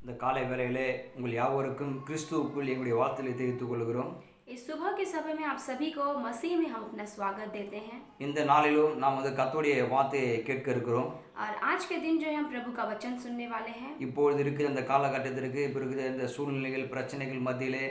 இந்த காலை வேளையிலே உங்கள் யாவருக்கும் கிறிஸ்துவுக்குள் எங்களுடைய வாழ்த்துக்களை தெரிவித்துக் கொள்கிறோம். इस सुबह के समय में आप सभी को मसीह में हम अपना स्वागत देते हैं। இந்த நாளிலும் நாம் கர்த்தருடைய வார்த்தையை கேட்க இருக்கிறோம். और आज के दिन जो है हम प्रभु का वचन सुनने वाले हैं। இப்பொழுது இருக்கிற இந்த காலகட்டத்திற்கு இப்போ இருக்கிற இந்த சூழ்நிலைகள் பிரச்சனைகள் மத்தியிலே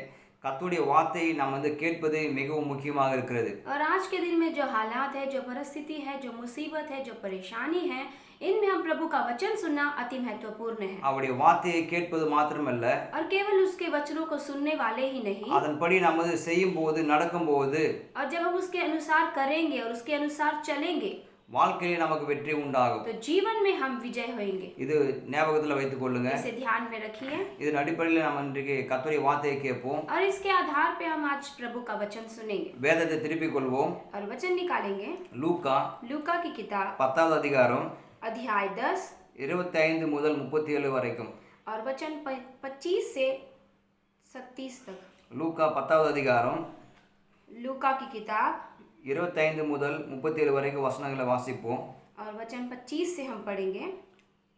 கர்த்தருடைய வார்த்தையை நாம் கேட்பது மிகவும் முக்கியமாக இருக்கிறது. और आज के दिन में जो हालात है, जो परिस्थिति है, जो मुसीबत है, जो परेशानी है, इनमें हम प्रभु का वचन सुनना अति महत्वपूर्ण है। அவருடைய வார்த்தையை கேட்பது மாத்திரமல்ல, और केवल उसके वचनों को सुनने वाले ही नहीं, அதன்படி நாம் செய்யும் போது நடக்கும் போது और जब हम उसके अनुसार करेंगे और उसके अनुसार चलेंगे வாழ்க்கையிலே நமக்கு வெற்றி உண்டாகும். तो जीवन में हम विजय होंगे। இது ஞாபகத்தில் வைத்துக் கொள்ளுங்க. इसे ध्यान में रखिए। இதன் அடிப்படையில் நாம் இன்றைக்கு கர்த்தருடைய வார்த்தையை கேட்போம். और इसके आधार पे हम आज प्रभु का वचन सुनेंगे। வேதத்தை திருப்பிக் கொள்வோம். और वचन निकालेंगे। लूका की किताब 10வது அதிகாரம் अध्याय 10 25 முதல் 37 வரைக்கும். और वचन 25 से 37 तक। லூக்கா 10வது அதிகாரம் लूका की किताब 25 முதல் 37 வரைக்கும் வசனங்களை வாசிப்போம். और वचन 25 से हम पढ़ेंगे।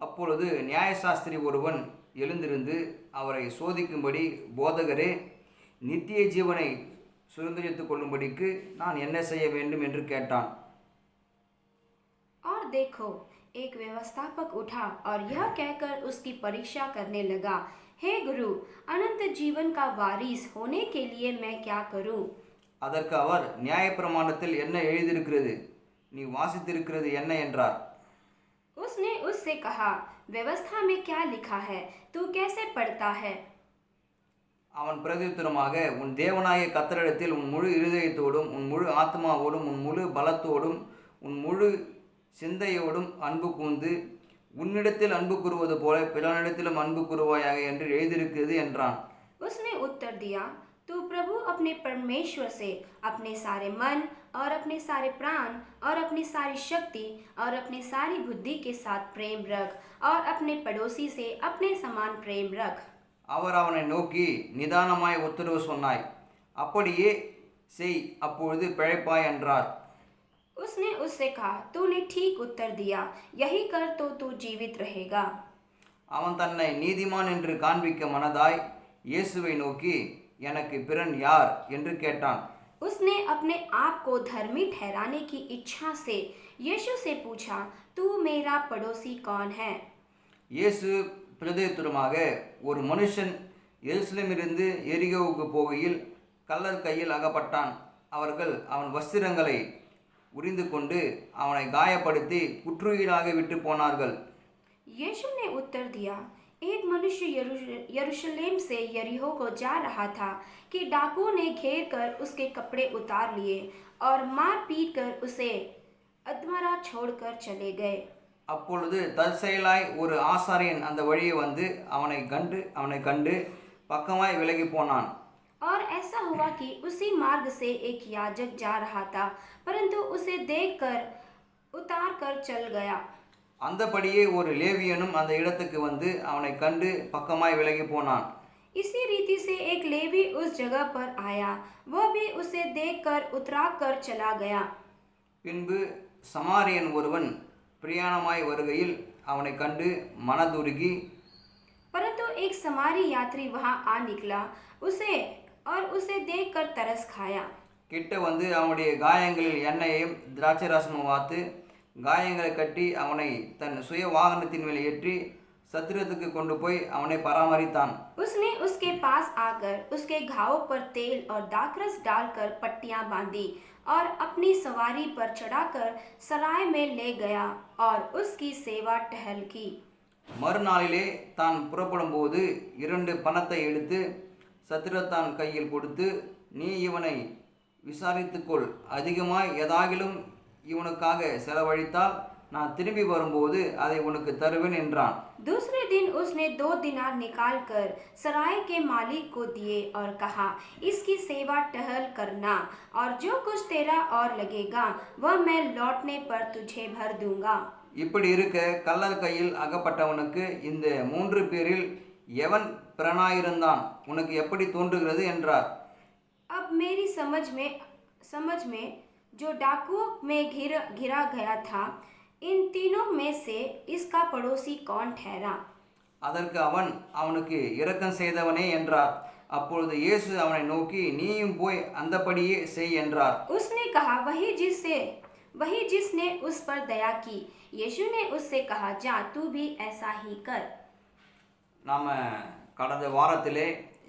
அப்பொழுது நியாயசாஸ்திரி ஒருவன் எழுந்திருந்து அவரை சோதிக்கும்படி, போதகரே, நித்திய ஜீவனை சுதந்தரித்துக் கொள்ளும்படிக்கு நான் என்ன செய்ய வேண்டும் என்று கேட்டான். और देखो, एक व्यवस्थापक उठा और यह कहकर उसकी परीक्षा करने लगा, हे गुरु, अनंत जीवन का वारिस होने के लिए मैं क्या करूं? அதற்கு அவர், நியாயப்பிரமாணத்தில் என்ன எழுதியிருக்கிறது, நீ வாசித்திருக்கிறது என்ன என்றார். उसने उससे कहा, व्यवस्था में क्या लिखा है, तू कैसे पढ़ता है? அவன் பிரதியுத்தரமாக, உன் தேவனாகிய கர்த்தரிடத்தில் உன் முழு இருதயத்தோடும், உன் முழு ஆத்மாவோடும், உன் முழு பலத்தோடும், உன் முழு சிந்தையோடும் அன்பு கூர்ந்து உன்னிடத்தில் அன்பு கூறுவது போல பிறனிடத்திலும் அன்பு கூறுவாயாக என்று எழுதியிருக்கிறது என்றான். उसने उत्तर दिया, तू प्रभु अपने परमेश्वर से अपने सारे मन और अपने सारे प्राण और अपनी सारी शक्ति और अपनी सारी बुद्धि के साथ प्रेम रख और अपने पड़ोसी से अपने समान प्रेम रख। அவர் அவனை நோக்கி, நிதானமாய் உத்தரவு சொன்னாய், அப்படியே செய், அப்பொழுது பிழைப்பாய் என்றார். उसने उससे कहा, तूने ठीक उत्तर दिया, यही कर तो तू जीवित रहेगा। அவன் தன்னை நீதிமான் என்று காண்பிக்க மனதாய் இயேசுவை நோக்கி, எனக்கு பிறன் யார் என்று கேட்டான். उसने अपने आप को धर्मी ठहराने की इच्छा से यीशु से पूछा, तू मेरा पड़ोसी कौन है? இயேசு பிரதியுத்தரமாக, ஒரு மனுஷன் எருசலேமிலிருந்து எரிகோவுக்கு போகையில் கள்ளர் கையில் அகப்பட்டான். அவர்கள் அவன் வஸ்திரங்களை உரிந்து கொண்டு அவனை காயப்படுத்தி குற்றுயிராக விட்டு போனார்கள். यीशु ने उत्तर दिया, एक मनुष्य यरूशलेम से यरीहो को जा रहा था कि डाकुओं ने घेर कर उसके कपड़े उतार लिए और मार पीट कर उसे अधमरा छोड़कर चले गए। அப்பொழுது தற்செயலாய் ஒரு ஆசாரியன் அந்த வழியே வந்து அவனை கண்டு பக்கமாய் விலகி போனான். और ऐसा हुआ कि उसी मार्ग से एक याजक जा रहा था, परंतु उसे देखकर उतार कर चल गया। அந்தபடியே ஒரு லேவியனும் அந்த இடத்துக்கு வந்து அவனை கண்டு பக்கமாய் விலகி போனான். इसी रीति से एक लेवी उस जगह पर आया, वह भी उसे देखकर उतरा कर चला गया। பின்பு சமாரியன் ஒருவன் பிரயாணமாய் வருகையில் அவனை கண்டு மனதுருகி, परंतु एक समारी यात्री वहां आ निकला उसे देखकर तरस खाया। கிட்ட வந்து அவனுடைய காயங்களில் எண்ணெயையும் திராட்சை ரசமும் வார்த்து காயங்களை கட்டி அவனை தன் சுய வாகனத்தின் மேல் ஏற்றி சத்திரத்துக்கு கொண்டு போய் அவனை பராமரித்தான். उसने उसके पास आकर उसके घावों पर तेल और दाखरस डालकर पट्टियां बांधी और अपनी सवारी पर चढ़ाकर सराय में ले गया और उसकी सेवा टहल की। மறுநாளிலே தான் புறப்படும் போது 2 பணத்தை எடுத்து சத்திரத்தான் கையில் கொடுத்து, நீ இவனை விசாரித்துக்கொள், அதிகமாய் எதாகிலும் இவனுக்காக செலவழித்தால் நான் திரும்பி வரும்போது அதை உனக்கு தருவேன் என்றான். दूसरे दिन उसने 2 दिनार निकाल कर सराय के मालिक को दिए और कहा, इसकी सेवा टहल करना और जो कुछ तेरा और लगेगा वह मैं लौटने पर तुझे भर दूंगा। இப்படி இருக்க கள்ளர் கையில் அகப்பட்டவனுக்கு இந்த 3 பேரில் எவன் பிறனாயிருந்தான், உனக்கு எப்படி தோன்றுகிறது என்றார். अब मेरी समझ में जो डाकुओं में घिरा गया था, इन तीनों में से इसका पड़ोसी कौन ठहरा? அதற்கு அவன், அவனுக்கு இரக்கம் செய்தவனே என்றார். அப்பொழுது இயேசு அவனை நோக்கி, நீயும் போய் அந்தபடியே செய் என்றார். उसने कहा, वही जिसने उस पर दया की। यीशु ने उससे कहा, जा तू भी ऐसा ही कर। நாம் கடந்த வாரத்திலே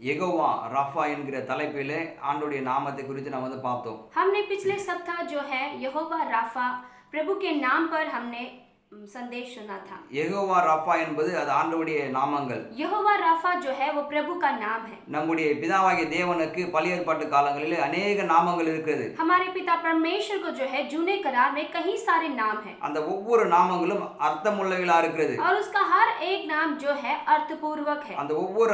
யெகோவா ராஃபா என்கிற தலைப்பிலே ஆண்டவருடைய நாமத்தை குறித்து நாம் பார்த்தோம். हमने पिछले सप्ताह जो है यहोवा राफा प्रभु के नाम पर हमने संदेश सुना था। யெகோவா ராஃபா என்பது அது ஆண்டவருடைய நாமங்கள். यहोवा राफा जो है वो प्रभु का नाम है। நம்முடைய பிதாவாகிய தேவனுக்கு பழைய ஏற்பாட்டு காலங்களிலே अनेक நாமங்கள் இருக்குது. हमारे पिता परमेश्वर को जो है जूने करार में कई सारे नाम हैं। அந்த ஒவ்வொரு நாமங்களும் அர்த்தமுள்ளவைகளா இருக்குது. और उसका हर एक नाम जो है अर्थपूर्वक है। அந்த ஒவ்வொரு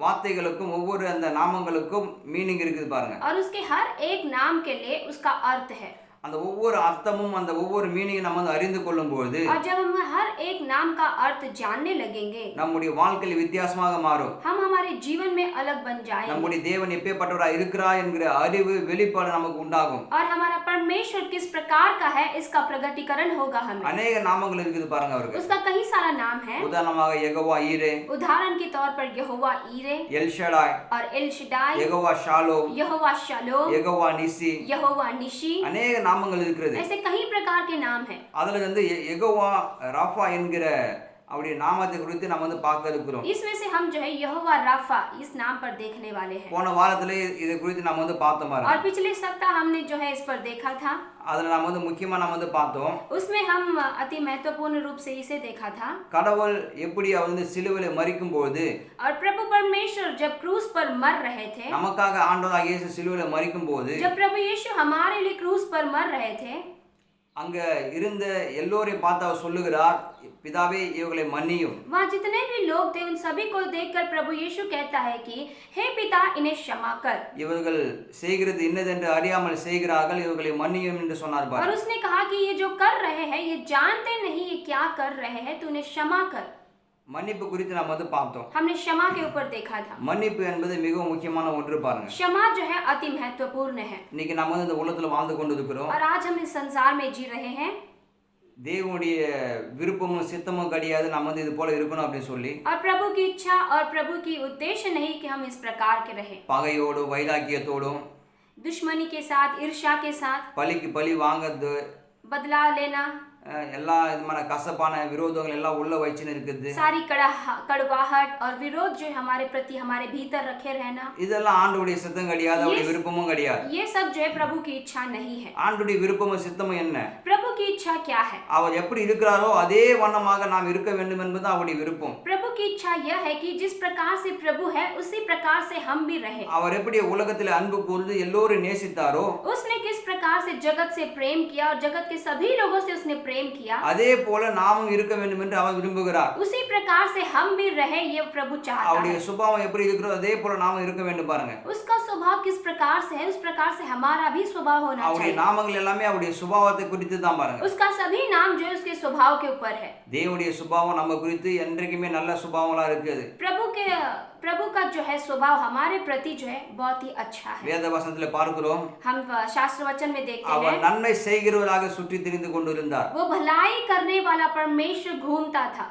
வார்த்தைகளுக்கும் ஒவ்வொரு அந்த நாமங்களுக்கும் மீனிங் இருக்குது பாருங்க. और उसके हर एक नाम के लिए उसका अर्थ है। அந்த ஒவ்வொரு அர்த்தமும் அந்த ஒவ்வொரு மீனிங்கை நம்ம அறிந்து கொள்ளும்போது और जब हम हर एक नाम का अर्थ जानने लगेंगे நம்முடைய வாழ்க்கையில் வித்தியாசமாக மாறும். हम हमारे जीवन में अलग बन जाएंगे। நம்முடைய தேவன் எப்பேற்பட்டவராய் இருக்கிறார் என்கிற அறிவு வெளிப்பாடு நமக்கு உண்டாகும். और हमारा परमेश्वर किस प्रकार का है इसका प्रगटीकरण होगा हमें। अनेक நாமங்கள் இருக்குது பாருங்க அவருக்கு. उसका कई सारा नाम है। உதாரணமாக யெகோவா ஈரே, उदाहरण के तौर पर यहोवा ईरे எல் ஷடாய், और एल शदाई, யெகோவா ஷாலோம், यहोवा शालोम, யெகோவா நிசி, यहोवा निशी, अनेक நாமங்கள் இருக்கிறது. ऐसे कई प्रकार के नाम हैं। அதுல யெகோவா ராஃபா என்கிற அவருடைய நாமத்தை குறித்து நாம் பார்க்க இருக்கிறோம். इसमें से हम जो है यहोवा राफा इस नाम पर देखने वाले हैं। போன வாரத்திலே இதை குறித்து நாம் பார்த்தோம் பாருங்க. और पिछले सप्ताह हमने जो है इस पर देखा था। அதுல நாம் முக்கியமா நாம் பார்த்தோம். उसमें हम अति महत्वपूर्ण रूप से इसे देखा था। கடவுள் எப்படி அவர் சிலுவையிலே மரிக்கும்போது और प्रभु परमेश्वर जब क्रूस पर मर रहे थे, நமக்காக ஆண்டவராகிய இயேசு சிலுவையிலே மரிக்கும்போது जब प्रभु यीशु हमारे लिए क्रूस पर मर रहे थे, அங்க இருந்த எல்லோரையும் பார்த்து அவர் சொல்லுகிறார், பிதாவே இவர்களை மன்னியும். वहाँ जितने भी लोग थे उन सभी को देखकर प्रभु यीशु कहता है कि हे पिता इन्हें क्षमा कर। இவர்கள் செய்கிறது இன்னதென்று அறியாமல் செய்கிறார்கள், இவர்களை மன்னியும் என்று சொன்னார் और பாருங்க. उसने कहा कि ये जो कर रहे हैं ये जानते नहीं ये क्या कर रहे हैं, तू उन्हें क्षमा कर। மன்னிப்பு குறித்து நாம் பார்த்தோம். हमने क्षमा के ऊपर देखा था। மன்னிப்பு என்பது மிகவும் முக்கியமான ஒன்று பாருங்க. क्षमा जो है अति महत्वपूर्ण है। இன்னைக்கு நம்ம இந்த உலகத்துல வாழ்ந்து கொண்டிருக்கிறோம். और आज हम इस संसार में जी रहे हैं। தேவனுடைய விருப்பமும் சித்தமும் கிடையாது நம்ம இது போல இருக்கணும் அப்படின்னு சொல்லி. और प्रभु की इच्छा और प्रभु की उद्देश्य नहीं कि हम इस प्रकार के रहें। பகையோடும் வைராக்கியத்தோடும், दुश्मनी के साथ, ईर्ष्या के साथ, பழிக்கு பழி வாங்குறது, बदला लेना, எல்லா விதமான கசப்பான விரோதங்கள் எல்லாம் உள்ள வச்சுன்னு இருக்குது. सारी कड़वाहट और विरोध जो हमारे प्रति हमारे भीतर रखे रहना, இதெல்லாம் ஆண்டவருடைய சித்தம் கிடையாது, அவருடைய விருப்பமும் கிடையாது. ये सब जो है प्रभु की इच्छा नहीं है। ஆண்டவருடைய விருப்பமும் சித்தமும் என்ன? प्रभु की इच्छा क्या है? அவர் எப்படி இருக்கிறாரோ அதே வண்ணமாக நாம் இருக்க வேண்டும் என்பது அவருடைய விருப்பம். प्रभु की इच्छा यह है कि जिस प्रकार से प्रभु है उसी प्रकार से हम भी रहे। அவர் எப்படி உலகத்தில் அன்பு கூர்ந்து எல்லோரும் நேசித்தாரோ, उसने किस प्रकार से जगत से प्रेम किया और जगत के सभी लोगों से उसने प्रेम किया, அதே போல நாமும் இருக்க வேண்டும் என்று அவர் விரும்புகிறார். उसी प्रकार से हम भी रहे, ये प्रभु चाहता அவருடைய है। சுபாவம் எப்படி இருக்கிறதோ அதே போல நாமும் இருக்க வேண்டும் பாருங்க. उसका स्वभाव किस प्रकार से है उस प्रकार से हमारा भी स्वभाव होना அவருடைய चाहिए। நாமங்கள் எல்லாமே அவருடைய சுபாவத்தை குறித்து தான் பாருங்க. उसका सभी नाम जो है उसके स्वभाव के ऊपर है। தேவனுடைய சுபாவம் நம்ம குறித்து என்றைக்குமே நல்ல சுபாவங்களா இருக்குது. प्रभु का जो है स्वभाव हमारे प्रति जो है बहुत ही अच्छा है। வேத வசனத்தில் பார்க்கிறோம், हम शास्त्र वचन में देखते அவர் हैं நன்மை செய்கிறவராக சுற்றி திரிந்து கொண்டிருந்தார். वो भलाई करने वाला परमेश्वर घूमता था।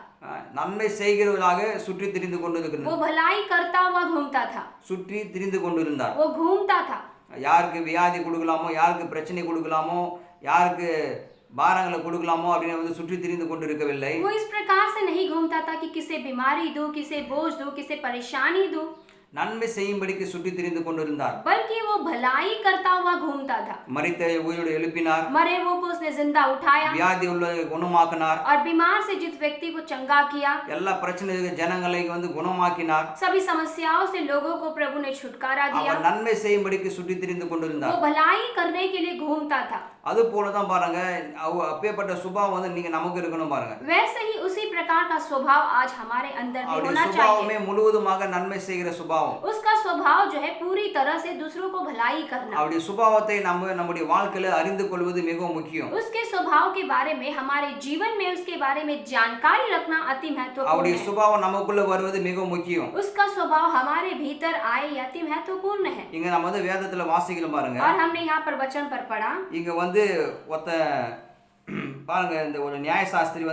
நன்மை செய்கிறவராக சுற்றி திரிந்து கொண்டிருக்கிறார். वो भलाई करता हुआ घूमता था। சுற்றி திரிந்து கொண்டிருந்தார். वो घूमता था। யாருக்கு வியாதி கொடுக்கலாமோ, யாருக்கு பிரச்சனை கொடுக்கலாமோ, யாருக்கு பாரங்களை கொடுக்கலாமோ அப்படின்னு சுற்றி திரிந்து கொண்டிருக்கவில்லை. वो इस प्रकार से नहीं घूमता था कि किसे बीमारी दूं, किसे बोझ दूं, किसे परेशानी दूं, நன்மை செய்யும்படிக்கு சுற்றி திரிந்து கொண்டிருந்தார். बल्कि वो भलाई करता हुआ घूमता था। மரித்த உயிரோடு எழுப்பினார். मरे हुओं को उसने जिंदा उठाया வியாதி உள்ளவர்களை குணமாக்கினார். और बीमार से जिस व्यक्ति को चंगा किया, எல்லா பிரச்சனை ஜனங்களை குணமாக்கினார். सभी समस्याओं से लोगों को प्रभु ने छुटकारा दिया। அவர் நன்மை செய்யும்படிக்கு சுற்றி திரிந்து கொண்டிருந்தார். वो भलाई करने के लिए घूमता था। அது போல தான் பாருங்க, அப்பேற்பட்ட சுபாவம் நீங்க நமக்கு இருக்கணும் பாருங்க. वैसे ही उसी प्रकार का स्वभाव आज हमारे अंदर भी அவருடைய होना சுபாவமே चाहिए। முழுவதுமாக நன்மை செய்கிற சுபாவம். उसका स्वभाव जो है पूरी तरह से दूसरों को भलाई करना। அவருடைய சுபாவத்தை நம்முடைய வாழ்க்கையில அறிந்து கொள்வது மிகவும் முக்கியம். उसके स्वभाव के बारे में हमारे जीवन में उसके बारे में जानकारी रखना अति महत्वपूर्ण அவருடைய है। சுபாவம் நமக்குள்ள வருவது மிகவும் முக்கியம். उसका स्वभाव हमारे भीतर आए ये अति महत्वपूर्ण है। இங்க நம்ம வேதத்துல வாசிக்கலாம் பாருங்க. और हमने यहाँ पर वचन पर पढ़ा, இங்க ஒருத்த பாருங்க, இந்த ஒரு நியாயசாஸ்திரி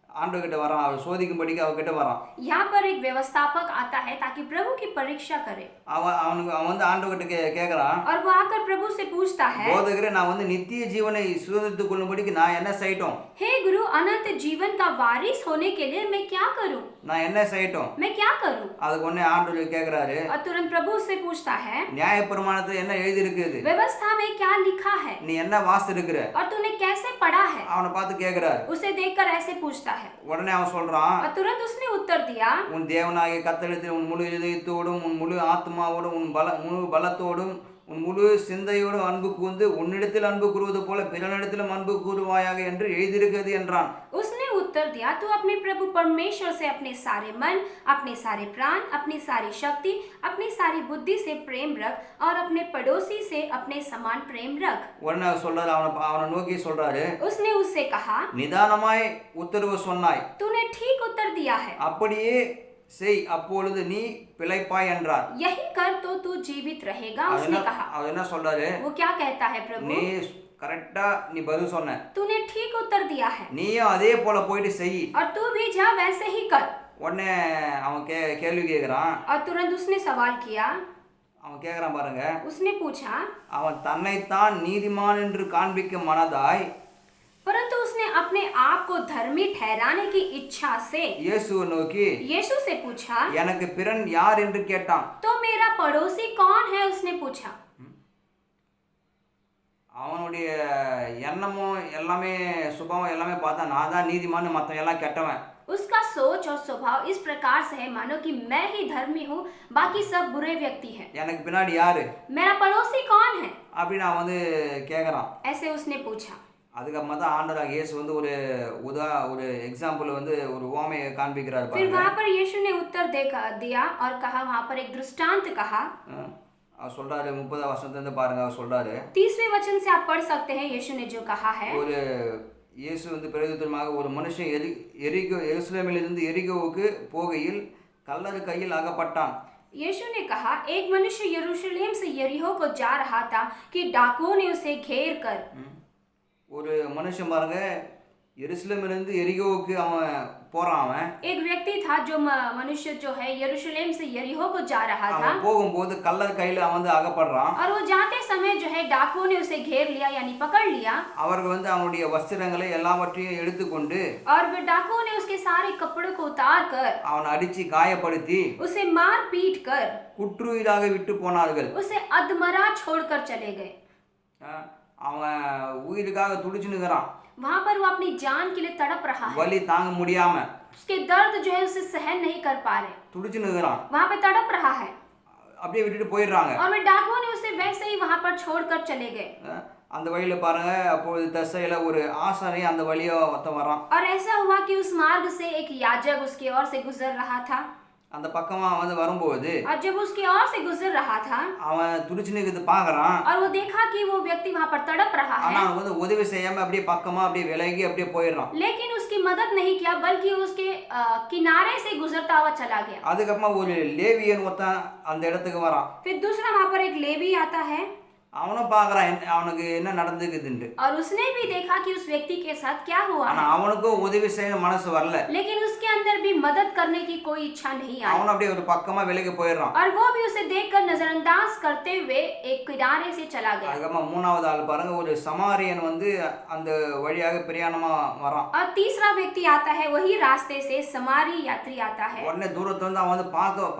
ஆண்டவர்கிட்ட வரான், அவர் சோதிக்கும்படிக்கு அவர்கிட்ட வரான். यहाँ पर एक व्यवस्थापक आता है ताकि प्रभु की परीक्षा करे, அவன் வந்து ஆண்டவர்கிட்ட கேட்குறான், और वो आकर प्रभु से पूछता है, போதகரே, நான் வந்து நித்திய ஜீவனை சுதந்திரத்துக் கொள்ளும்படிக்கு நான் என்ன செய்யட்டும்? हे गुरु, अनंत जीवन का वारिस होने के लिए मैं क्या करूं? நான் என்ன செய்யட்டும்? मैं क्या करूं? அதுக்கு உடனே ஆண்டவர் கேட்குறாரு, और तुरंत प्रभु उससे पूछता है, நியாயப்பிரமாணத்துல என்ன எழுதி இருக்குது? व्यवस्था में क्या लिखा है நீ என்ன வாசிச்சிருக்கிற? और तूने कैसे पढ़ा है? அவனை பார்த்து கேட்குறாரு. उसे देखकर ऐसे पूछता है, உடனே அவன் சொல்றான், और तुरंत उसने उत्तर दिया, உன் தேவனாகிய கர்த்தரிடத்தில் உன் முழு இதயத்தோடும் உன் முழு ஆத்மாவோடும் உன் முழு பலத்தோடும் உன் முழு சிந்தையோடும் அன்பு கூர்ந்து உன்னிடத்தில் அன்பு கூறுவது போல பிறனிடத்திலும் அன்பு கூறுவாயாக என்று எழுதியிருக்கிறது என்றான். उसने उत्तर दिया, तू अपने प्रभु परमेश्वर से अपने सारे मन, अपने सारे प्राण, अपनी सारी शक्ति, अपनी सारी बुद्धि से प्रेम रख और अपने पड़ोसी से अपने समान प्रेम रख। உடனே அவர் சொல்றாரு, அவனை நோக்கி சொல்றாரு, उसने उससे कहा, நிதானமாய் உத்தரவு சொன்னாய், तूने ठीक उत्तर दिया है, அப்படியே செய், அப்பொழுது நீ பிழைப்பாய் என்றார். यही कर तो तू जीवित रहेगा। उसने कहा, அவர் என்ன சொல்றாரு, वो क्या कहता है, प्रभु நீ கரெக்டா நீ பதில் சொன்ன, तूने ठीक उत्तर दिया है நீயும் அதே போல போயிட்டு செய். और तू भी जा वैसे ही कर। உடனே அவன் கேள்வி கேட்குறான். और तुरंत उसने सवाल किया, அவன் கேட்குறான் பாருங்க, उसने पूछा, அவன் தன்னைத்தான் நீதிமான் என்று காண்பிக்க மனதாய் परंतु उसने अपने आप को धर्मी ठहराने की इच्छा से இயேசுவை நோக்கி यीशु से पूछा, எனக்கு பிறன் யார் என்று கேட்டான். तो मेरा पड़ोसी कौन है? उसने पूछा। அவனுடைய எண்ணமும் எல்லாமே சுபாவம் எல்லாமே பார்த்தா நான் தான் நீதிமான்னு, மற்றவன் எல்லாம் கெட்டவன். उसका सोच और स्वभाव इस प्रकार से है मानो कि मैं ही धर्मी हूँ, बाकी सब बुरे व्यक्ति हैं। எனக்கு பின்னாடி யாரு मेरा पड़ोसी कौन है? அப்படின்னு அவன் வந்து கேட்குறான். ऐसे उसने पूछा। அதுக்கப்புறமா தான் ஆண்டவராகிய இயேசு வந்து ஒரு எக்ஸாம்பிள் வந்து ஒரு உவமையை காண்பிக்கிறார் फिर பாருங்க. वहाँ पर यीशु ने उत्तर दिया और कहा, वहाँ पर एक दृष्टांत कहा। அவர் சொல்றாரு, 30 வசனத்துல பாருங்க, அவர் சொல்றாரு, 30वें वचन से आप पढ़ सकते हैं यीशु ने जो कहा है। ஒரு இயேசு வந்து பிரதித்துவமாக ஒரு மனுஷன் எருசலேமிலிருந்து எரிகோவுக்கு போகையில் கல்லர் கையில் அகப்பட்டான். यीशु ने कहा, एक मनुष्य यरूशलेम से यरीहो को जा रहा था कि डाकुओं ने उसे घेर कर। ஒரு மனுஷன் பாருங்க, எருசலேமிலிருந்து எரிகோவுக்கு அவன் போறான். அவன் एक व्यक्ति था जो मनुष्य जो है यरूशलेम से यरीहो को जा रहा था, அவன் போகும்போது கல்லர் கையில அவன் வந்து அகப்படுறான். और वो जाते समय जो है डाकुओं ने उसे घेर लिया यानी पकड़ लिया, அவர்கள் வந்து அவனுடைய வஸ்திரங்களை எல்லாவற்றையும் எடுத்துக்கொண்டு और वे डाकुओं ने उसके सारे कपड़ों को उतार कर அவனை அடிச்சு காயப்படுத்தி उसे मार पीट कर குற்றுயிராக விட்டு போனார்கள். उसे अधमरा छोड़कर चले गए। அவன் உயிருக்காக துடிச்சுனுக்கிறான். वहां पर वो अपनी जान के लिए तड़प रहा है, வலி தாங்க முடியாம उसके दर्द जो है उसे सहन नहीं कर पा रहे, துடிச்சுனுக்கிறான். वहां पे तड़प रहा है, அப்படியே விட்டுட்டு போயிடுறாங்க. और वे डाकुओं ने उसे वैसे ही वहां पर छोड़कर चले गए। அந்த வழியில பாருங்க, அப்போது தசையில ஒரு ஆசாரி அந்த வழியா ஒருத்தன் வரான். और ऐसा हुआ कि उस मार्ग से एक याजक उसकी ओर से गुजर रहा था, அந்த பக்கமா வந்து வரும்போது और जब उसकी ओर से गुजर रहा था அவன் துடிச்சுனுக்குது பாக்குறான். और वो देखा कि वो व्यक्ति वहां पर तड़प रहा ஆனா है, அவன் வந்து உதவி செய்யாம அப்படியே பக்கமா அப்படியே விலகி அப்படியே போயிடுறான். लेकिन उसकी मदद नहीं किया बल्कि उसके किनारे से गुजरता हुआ चला गया। அதுக்கப்புறமா ஒரு லேவியன் ஒருத்தன் அந்த இடத்துக்கு வரான். फिर दूसरा वहां पर एक लेवी आता है, அவனும் பாக்குறான் அவனுக்கு என்ன நடந்துக்குதுன்னு. और उसने भी देखा कि उस व्यक्ति के साथ क्या हुआ ஆனா है, அவனுக்கும் உதவி செய்ய மனசு வரல. लेकिन उसके अंदर भी मदद करने की कोई इच्छा नहीं आई, அவன் அப்படியே ஒரு பக்கமா விலகி போயிடுறான். और वो भी उसे देखकर नजरअंदाज करते हुए एक किनारे से चला गया। அதுக்கப்புறமா மூணாவது ஆள் பாருங்க, ஒரு சமாரியன் வந்து அந்த வழியாக பிரயாணமா வரான். और तीसरा व्यक्ति आता है, वही रास्ते से समारी यात्री आता है, உடனே தூரத்துல வந்து அவன் வந்து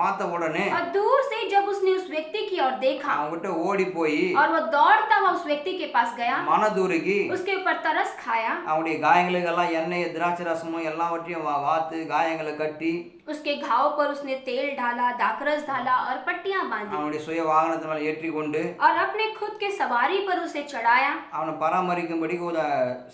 பார்த்த உடனே और दूर से जब उसने उस व्यक्ति की ओर देखा அவன்கிட்ட ஓடி போய் और वो दौड़ता हुआ उस व्यक्ति के पास गया, மனதுருகி उसके ऊपर तरस खाया, அவனுடைய காயங்களுக்கெல்லாம் எண்ணெய் திராட்சை ரசமும் எல்லாவற்றையும் வாத்து காயங்களை கட்டி उसके घाव पर उसने तेल डाला, दाखरस डाला और पट्टियां बांधी, அவனுடைய சுய வாகனத்து மேல ஏற்றி கொண்டு और अपने खुद के सवारी पर उसे चढ़ाया, அவனை பராமரிக்கும்படி ஒரு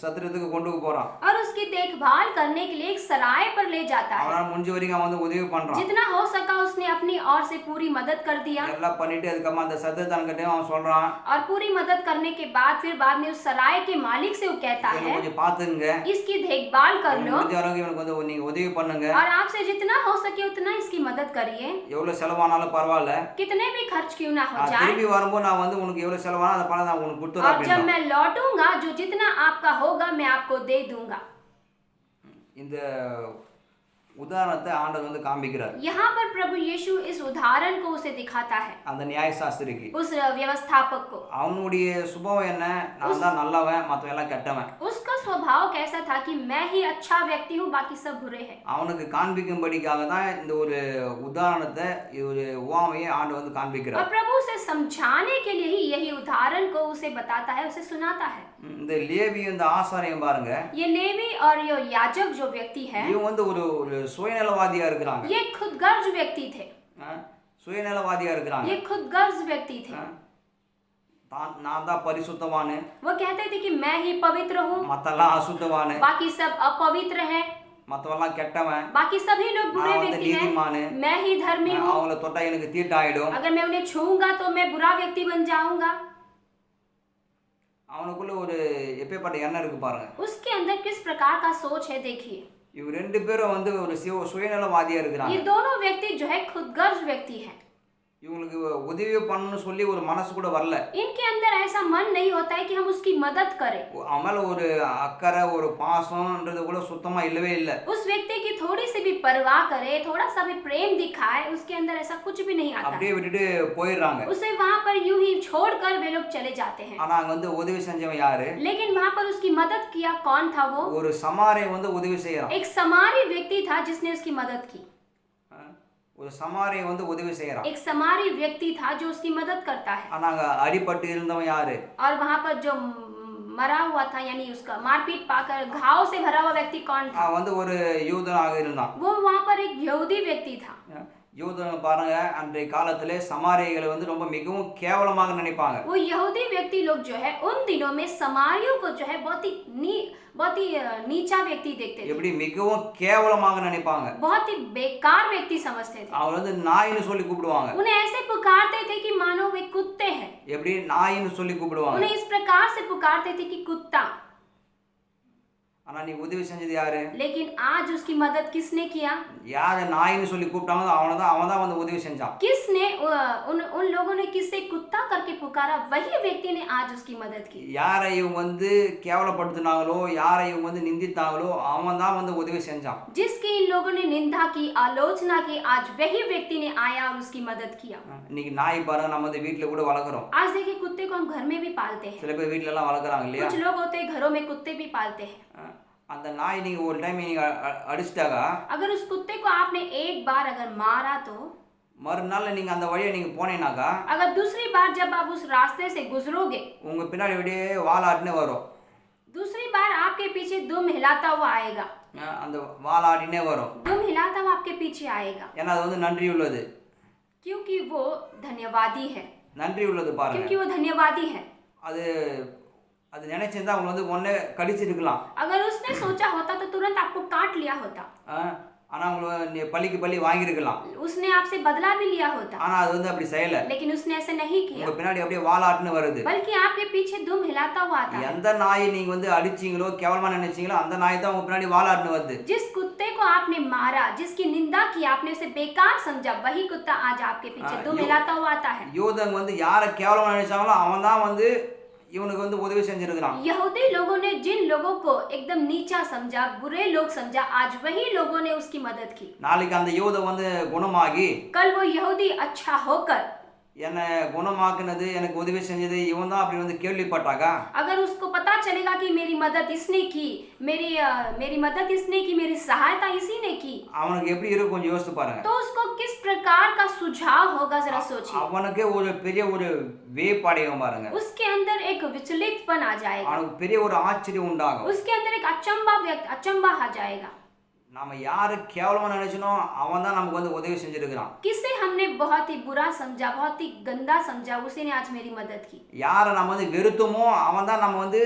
சத்திரத்துக்கு கொண்டு போறான். और उसकी देखभाल करने के लिए एक सराय पर ले जाता है। அவனால முடிஞ்ச வரைக்கும் அவன் வந்து உதவி பண்றான். जितना हो सका उसने अपनी ओर से पूरी मदद कर दिया, எல்லாம் பண்ணிட்டு அதுக்கப்புறமா அந்த சத்திரத்தான்கிட்டயும் அவன் சொல்றான், और पूरी मदद करने के बाद फिर बाद में उस सराय के मालिक से वो कहता இவனை है, கொஞ்சம் பாத்துங்க, इसकी देखभाल कर लो, முடிஞ்ச வரைக்கும் இவனுக்கு வந்து நீங்க உதவி பண்ணுங்க, और आपसे जितना हो सके उतना इसकी मदद करिए, எவ்வளவு செலவானாலும் பரவாயில்ல, कितने भी खर्च क्यों ना हो जाए, திரும்பி வரும்போது நான் வந்து உனக்கு எவ்வளவு செலவானா அந்த பணம் நான் உனக்கு கொடுத்துறேன் और जब அப்படின்னா. मैं लौटूंगा जो जितना आपका होगा मैं आपको दे दूंगा। இந்த உதாரணத்தை ஆண்டவர் வந்து காண்பிக்கிறார் यहाँ पर प्रभु यीशु इस उदाहरण को उसे दिखाता है, அந்த நியாயசாஸ்திரிக்கு. उस व्यवस्थापक को। அவனுடைய சுபாவம் என்ன? நான் தான் நல்லவன், மற்றவன் எல்லாம் கெட்டவன். उसका स्वभाव कैसा था कि मैं ही अच्छा व्यक्ति हूँ, बाकी सब बुरे हैं। அவனுக்கு காண்பிக்கும்படிக்காக தான் இந்த ஒரு உதாரணத்தை, ஒரு உவமையை ஆண்டவர் வந்து और காண்பிக்கிறார். प्रभु उसे समझाने के लिए ही यही उदाहरण को उसे बताता है, उसे सुनाता है। இந்த லேவி, இந்த ஆசாரியம் பாருங்க, ये लेवी और ये याजक जो व्यक्ति है, இவன் வந்து ஒரு ஒரு சுயநலவாதியா இருக்கிறாங்க. ये खुदगर्ज व्यक्ति थे, சுயநலவாதியா இருக்கிறாங்க. ये खुदगर्ज व्यक्ति थे। நான் தான் பரிசுத்தவானு, वो कहते थे कि मैं ही पवित्र हूँ, மத்தெல்லாம் அசுத்தவானு, बाकी सब अपवित्र हैं, மத்தவெல்லாம் கெட்டவன், बाकी सभी लोग बुरे நான் வந்து व्यक्ति हैं, நீதிமானு, मैं ही धर्मी हूँ, அவங்கள தொட்டா எனக்கு தீட்டாயிடும். अगर मैं उन्हें छूऊंगा तो मैं बुरा व्यक्ति बन जाऊंगा। அவனுக்குள்ள ஒரு எப்பேற்பட்ட எண்ணம் இருக்கு பாருங்க. उसके अंदर किस प्रकार का सोच है देखिए। இவங்க ரெண்டு பேரும் வந்து ஒரு சுயநலவாதியா இருக்கிறாங்க. ये दोनों व्यक्ति जो है खुदगर्ज व्यक्ति हैं। இவங்களுக்கு உதவி பண்ணணும்னு சொல்லி ஒரு மனசு கூட வரல. इनके अंदर ऐसा मन नहीं होता है कि हम उसकी मदद करें। அவன் மேல ஒரு அக்கறை, ஒரு பாசம்ன்றது கூட சுத்தமா இல்லவே இல்ல. उस व्यक्ति की थोड़ी सी भी परवाह करे, थोड़ा सा भी प्रेम दिखाए, उसके अंदर ऐसा कुछ भी नहीं आता। அப்படியே விட்டுட்டு போயிடுறாங்க. उसे वहाँ पर यूं ही छोड़कर वे लोग चले जाते हैं। ஆனா அங்க வந்து உதவி செஞ்சவன் யாரு? लेकिन वहाँ पर उसकी मदद किया कौन था? वो ஒரு சமாரியன் வந்து உதவி செய்யறான். एक समारी व्यक्ति था जिसने उसकी मदद की। ஒரு சமாரியன் வந்து உதவி செய்யறான். एक समारी व्यक्ति था जो उसकी मदद करता है। ஆனா அங்க அடிபட்டு இருந்தவன் யாரு? और वहाँ पर जो मरा हुआ था, यानी उसका मारपीट पाकर घाव से भरा हुआ व्यक्ति कौन था? அவன் வந்து ஒரு யூதனாக இருந்தான். वो वहाँ पर एक यहूदी व्यक्ति था। யூதன் பாருங்க, அன்றைய காலத்திலே சமாரியர்களை வந்து ரொம்ப மிகவும் கேவலமாக நினைப்பாங்க. वो यहूदी व्यक्ति लोग जो है उन दिनों में समारियों को जो है बहुत ही नीचा व्यक्ति देखते थे, எப்படி மிகவும் கேவலமாக நினைப்பாங்க. बहुत ही बेकार व्यक्ति समझते थे। அவங்க வந்து நாயின்னு சொல்லி கூப்பிடுவாங்க. उन्हें ऐसे पुकारते थे कि मानो वे कुत्ते हैं। எப்படி நாயின்னு சொல்லி கூப்பிடுவாங்க. उन्हें इस प्रकार से पुकारते थे कि कुत्ता। ஆனா நீ உதவி செஞ்சது யாரு? लेकिन आज उसकी मदद किसने किया? யார நாயின்னு சொல்லி கூப்பிட்டாங்களோ அவன் தான் வந்து உதவி செஞ்சான். किसने उन लोगों ने किससे कुत्ता करके पुकारा, वही व्यक्ति ने आज उसकी मदद की। யாரை இவங்க வந்து கேவலப்படுத்தினாங்களோ, யாரை இவங்க வந்து நிந்தித்தாங்களோ அவன் தான் வந்து உதவி செஞ்சான். जिसकी इन लोगों ने निंदा की, आलोचना की, आज वही व्यक्ति ने आया और उसकी मदद किया। இன்னைக்கு நாய் பாருங்க, நம்ம வந்து வீட்ல கூட வளர்க்குறோம். आज देखिए कुत्ते को हम घर में भी पालते हैं। சில பேர் வீட்ல எல்லாம் வளர்க்குறாங்க இல்லையா? कुछ लोग होते हैं घरों में कुत्ते भी पालते हैं। அந்த நாய் நீங்க ஒரு டைம் நீங்க அடிச்சிட்டாங்க, अगर उस कुत्ते को आपने एक बार अगर मारा तो மறுநாள் நீங்க அந்த வழியை நீங்க போனீங்கனாக்கா, अगर दूसरी बार जब आप उस रास्ते से गुजरोगे, உங்க பின்னாடி அப்படியே வாலாடினே வரும். दूसरी बार आपके पीछे दुम हिलाता हुआ आएगा, அந்த வாலாடினே வரும். दुम हिलाता हुआ आपके पीछे आएगा, ஏன்னா அது வந்து நன்றி உள்ளது. क्योंकि वो धन्यवादी है। நன்றி உள்ளது பாருங்க. क्योंकि वो धन्यवादी है। அது அது நினைச்சிருந்தா அவங்க வந்து ஒன்னே கடிச்சிருக்கலாம். अगर उसने सोचा होता तो तुरंत आपको काट लिया होता। ஆனா அவங்க பள்ளிக்கு பள்ளி வாங்கியிருக்கலாம். उसने आपसे बदला भी लिया होता। ஆனா அது வந்து அப்படி செய்யல. लेकिन उसने ऐसे नहीं किया। உங்க பின்னாடி அப்படியே வாலாட்டுன்னு வருது. बल्कि आपके पीछे दुम हिलाता हुआ आता है। எந்த நாயை நீங்க வந்து அடிச்சீங்களோ, கேவலமா நினைச்சீங்களோ அந்த நாய் தான் உங்க பின்னாடி வாலாட்டுன்னு வருது. जिस कुत्ते को आपने मारा, जिसकी निंदा की, आपने उसे बेकार समझा, वही कुत्ता आज आपके पीछे दुम हिलाता हुआ आता है। யூதங்க வந்து யாரை கேவலமா நினைச்சாங்களோ அவன் தான் வந்து இவனுக்கு வந்து உதவி செஞ்சிருக்கான். यहूदी लोगों ने जिन लोगों को एकदम नीचा समझा, बुरे लोग समझा, आज वही लोगों ने उसकी मदद की। நாளைக்கு அந்த யூதன் வந்து குணமாகி, कल वो यहूदी अच्छा होकर என்ன குணமாக்குனது, எனக்கு உதவி செஞ்சது இவன் தான் அப்படி வந்து கேள்விப்பட்டாக்கா, अगर उसको पता चलेगा कि मेरी मदद इसने की, मेरी मदद इसने की, मेरी सहायता इसी ने की, அவனுக்கு எப்படி இருக்கும் கொஞ்சம் யோசிச்சு பாருங்க. तो उसको किस प्रकार का सुझाव होगा जरा सोचिए। அவனுக்கு ஒரு பெரிய ஒரு வேப்பாடையும் பாருங்க. उसके अंदर एक विचलितपन आ जाएगा, அவனுக்கு பெரிய ஒரு ஆச்சரியம் உண்டாகும். उसके अंदर एक अचंबा आ जाएगा। நாம யாரு கேவலமா நினைச்சனோ அவன் தான் நமக்கு வந்து உதவி செஞ்சிருக்கான். किसे हमने बहुत ही बुरा समझा, बहुत ही गंदा समझा, उसी ने आज मेरी मदद की। யாரை நம்ம வந்து வெறுத்தோமோ அவன் தான் நம்ம வந்து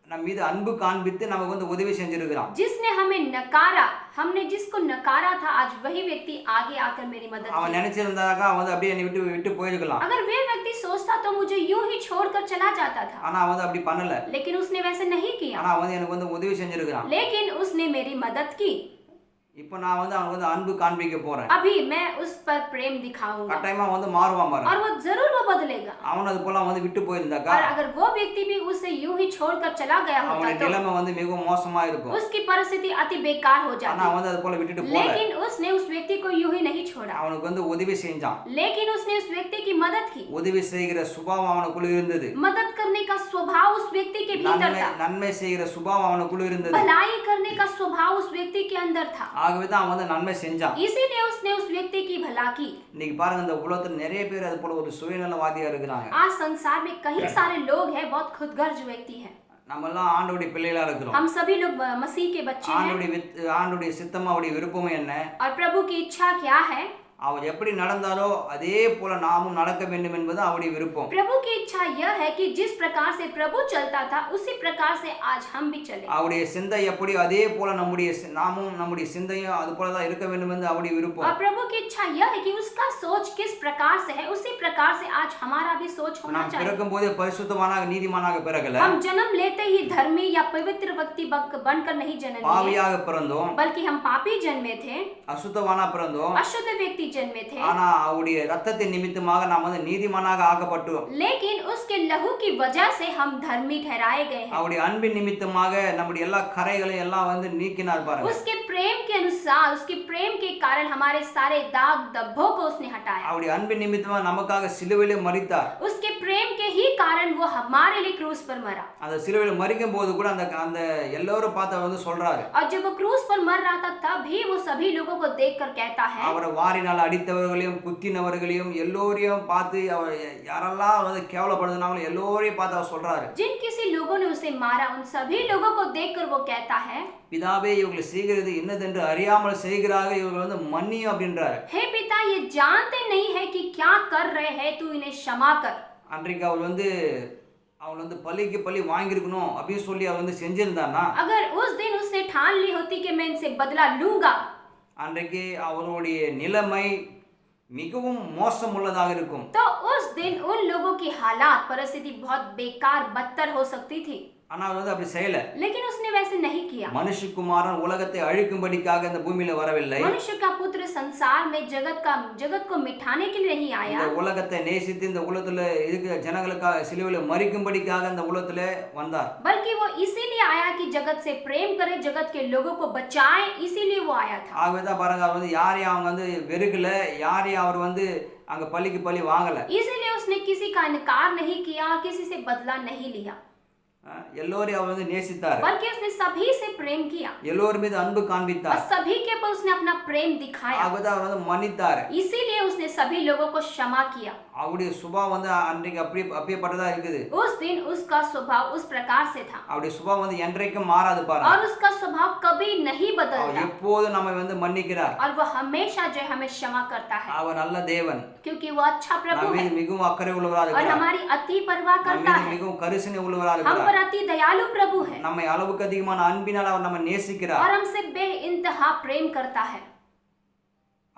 நம்ம மீது அன்பு காண்பித்து நமக்கு வந்து உதவி செஞ்சிருக்கான். जिसने हमें नकारा, हमने जिसको नकारा था, आज वही व्यक्ति आगे आकर मेरी मदद की। அவன் நினைச்சிருந்தாக்கா அவன் வந்து அப்படியே என்னை விட்டு போயிருக்கலாம். अगर वे व्यक्ति सोचता तो मुझे यूं ही छोड़कर चला जाता था, ஆனா அவன் வந்து அப்படி பண்ணல. लेकिन उसने वैसे नहीं किया। ஆனா அவன் வந்து எனக்கு வந்து உதவி செஞ்சிருக்கான். लेकिन उसने मेरी मदद की। இப்போ நான் வந்து அவனுக்கு வந்து அன்பு காண்பிக்க போறேன். अभी मैं उस पर प्रेम दिखाऊंगा கட்டாயமா வந்து மாறுவான் और பாருங்க. वो जरूर वो बदलेगा। அவன் அது போல வந்து விட்டு போயிருந்தாக்கா और अगर वो व्यक्ति भी उसे यूं ही छोड़कर चला गया होता அவனுடைய तो நிலைமை வந்து மிகவும் மோசமா இருக்கும். उसकी परिस्थिति अति बेकार हो ஆனா जाती। வந்து அது போல விட்டுட்டு போல. लेकिन उसने उस व्यक्ति को यूं ही नहीं छोड़ा, அவனுக்கு வந்து உதவி செஞ்சான். लेकिन उसने उस व्यक्ति की मदद की। உதவி செய்கிற சுபாவம் அவனுக்குள்ள இருந்தது. मदद करने का स्वभाव उस व्यक्ति के भीतर था, நன்மை செய்கிற சுபாவம் அவனுக்குள்ள இருந்தது. भलाई करने का स्वभाव उस व्यक्ति के अंदर था, ஆகவே தான் அவன் வந்து நன்மை செஞ்சான். इसीलिए उसने उस व्यक्ति की भला की। இன்னைக்கு பாருங்க இந்த உலகத்துல நிறைய பேர் அது போல ஒரு சுயநலவாதியா இருக்கிறாங்க. आज संसार में कई सारे लोग हैं, बहुत खुदगर्ज व्यक्ति हैं। நம்ம எல்லாம் ஆண்டவருடைய பிள்ளைகளா இருக்கிறோம். हम सभी लोग मसीह के बच्चे हैं ஆண்டவருடைய சித்தம் அவருடைய விருப்பம் என்ன? और प्रभु की इच्छा क्या है? அவர் எப்படி நடந்தாரோ அதே போல நாமும் நடக்க வேண்டும் என்பது அவருடைய விருப்பம். प्रभु की इच्छा यह है कि जिस प्रकार से प्रभु चलता था उसी प्रकार से आज हम भी चले। அவருடைய சிந்தை எப்படி அதே போல நாமும் நம்முடைய சிந்தையும் அது போல தான் இருக்க வேண்டும் என்று அவருடைய விருப்பம். और प्रभु की इच्छा यह है कि उसका सोच किस प्रकार से है उसी प्रकार से आज हमारा भी सोच होना நாம் चाहिए। பிறக்கும் போதே பரிசுத்தமானாக நீதிமானாக பிறகல, हम जन्म लेते ही धर्मी या पवित्र व्यक्ति बनकर नहीं जन्मे, பாவியாக பிறந்தோம். बल्कि हम पापी जन्मे थे, அசுத்தவானா பிறந்தோம். अशुद्ध व्यक्ति जन्मे थे, ஆனா அவருடைய ரத்தத்தின் நிமித்தமாக நாம் வந்து நீதிமானாக ஆக்கப்பட்டோம். लेकिन उसके लहू की वजह से हम धर्मी ठहराए गए हैं। அவருடைய அன்பின் நிமித்தமாக நம்முடைய எல்லா கரைகளையும் எல்லாம் வந்து நீக்கினார் பாருங்க. उसके प्रेम के अनुसार, उसके प्रेम के कारण हमारे सारे दाग धब्बों को उसने हटाया। அவருடைய அன்பின் நிமித்தமாக நமக்காக சிலுவையிலே மரித்தார். उसके प्रेम के ही कारण वो हमारे लिए क्रूस पर मरा। அந்த சிலுவையில மரிக்கும் போது கூட அந்த எல்லாரும் பார்த்து அவர் வந்து சொல்றாரு, और जब वो क्रूस पर मर रहा था तब भी वो सभी लोगों को देखकर कहता है, அவரை வாரினால் அடித்தவர்களையும் குத்தினவர்களையும் எல்லோரையும் பார்த்து அவர் யாரெல்லாம் வந்து கேவலப்படுத்தினாங்களோ எல்லோரையும் பார்த்து அவர் சொல்றாரு, जिन किसी लोगों ने उसे मारा उन सभी लोगों को देखकर वो कहता है, பிதாவே இவங்களை செய்கிறது என்னதென்று அறியாமல் செய்கிறார்கள், இவர்கள் வந்து மன்னியும் அப்படின்றாரு. हे पिता ये जानते नहीं है कि क्या कर रहे हैं, तू इन्हें क्षमा कर। அன்றைக்கு அவர் வந்து பழிக்கு பழி வாங்கியிருக்கணும் அப்படின்னு சொல்லி அவர் வந்து செஞ்சிருந்தானா, अगर उस दिन उसने ठान ली होती कि मैं इनसे बदला लूंगा, அன்றைக்கு அவருடைய நிலைமை மிகவும் மோசம் உள்ளதாக இருக்கும். तो उस दिन उन लोगों की हालात परिस्थिति बहुत बेकार बदतर हो सकती थी। ஆனா அவர் வந்து அப்படி செய்யல. लेकिन उसने वैसे नहीं किया। மனுஷகுமாரன் உலகத்தை அழிக்கும்படிக்காக இந்த பூமியில வரவில்லை. मनुष्य का पुत्र संसार में जगत को मिटाने के लिए नहीं आया। இந்த உலகத்தை நேசித்து இந்த உலகத்துல இருக்கிற ஜனங்களுக்காக சிலுவையில மரிக்கும்படிக்காக இந்த உலகத்துல வந்தார். बल्कि वो इसीलिए आया कि जगत से प्रेम करे, जगत के लोगों को बचाए, इसीलिए वो आया था। ஆகவேதான் பாருங்க, அவர் வந்து யாரையும் அவங்க வந்து வெறுக்கல, யாரையும் அவர் வந்து அங்க பழிக்கு பழி வாங்கல. इसीलिए उसने किसी का इनकार नहीं किया, किसी से बदला नहीं लिया, எல்லோரையும் அவர் வந்து நேசித்தார். बल्कि उसने सभी से प्रेम किया, எல்லோர் மீது அன்பு और காண்பித்தார். सभी के ऊपर उसने अपना प्रेम दिखाया। ஆகவேதான் அவர் வந்து மன்னித்தார். इसीलिए उसने सभी लोगों को क्षमा किया। அவருடைய சுபாவம் வந்து அன்றைக்கு அப்படியேப்பட்டதா இருக்குது. उस दिन उसका स्वभाव उस प्रकार से था, அவருடைய சுபாவம் வந்து என்றைக்கும் மாறாது பாருங்க. और उसका स्वभाव कभी नहीं அவர் बदलता, எப்போதும் நம்மை வந்து மன்னிக்கிறார். और वो हमेशा जो है हमें क्षमा करता है, அவர் நல்ல தேவன். क्योंकि वो अच्छा प्रभु நம்ம है மீது மிகவும் அக்கறை உள்ளவராக और இருக்கிறார். हमारी अति परवाह நம்ம करता மீது है, மிகவும் கரிசனை உள்ளவராக हम இருக்கிறார். पर अति दयालु प्रभु है, நம்மை அளவுக்கு அதிகமான அன்பினால் அவர் நம்ம நேசிக்கிறார். और हमसे बेइंतहा प्रेम करता है,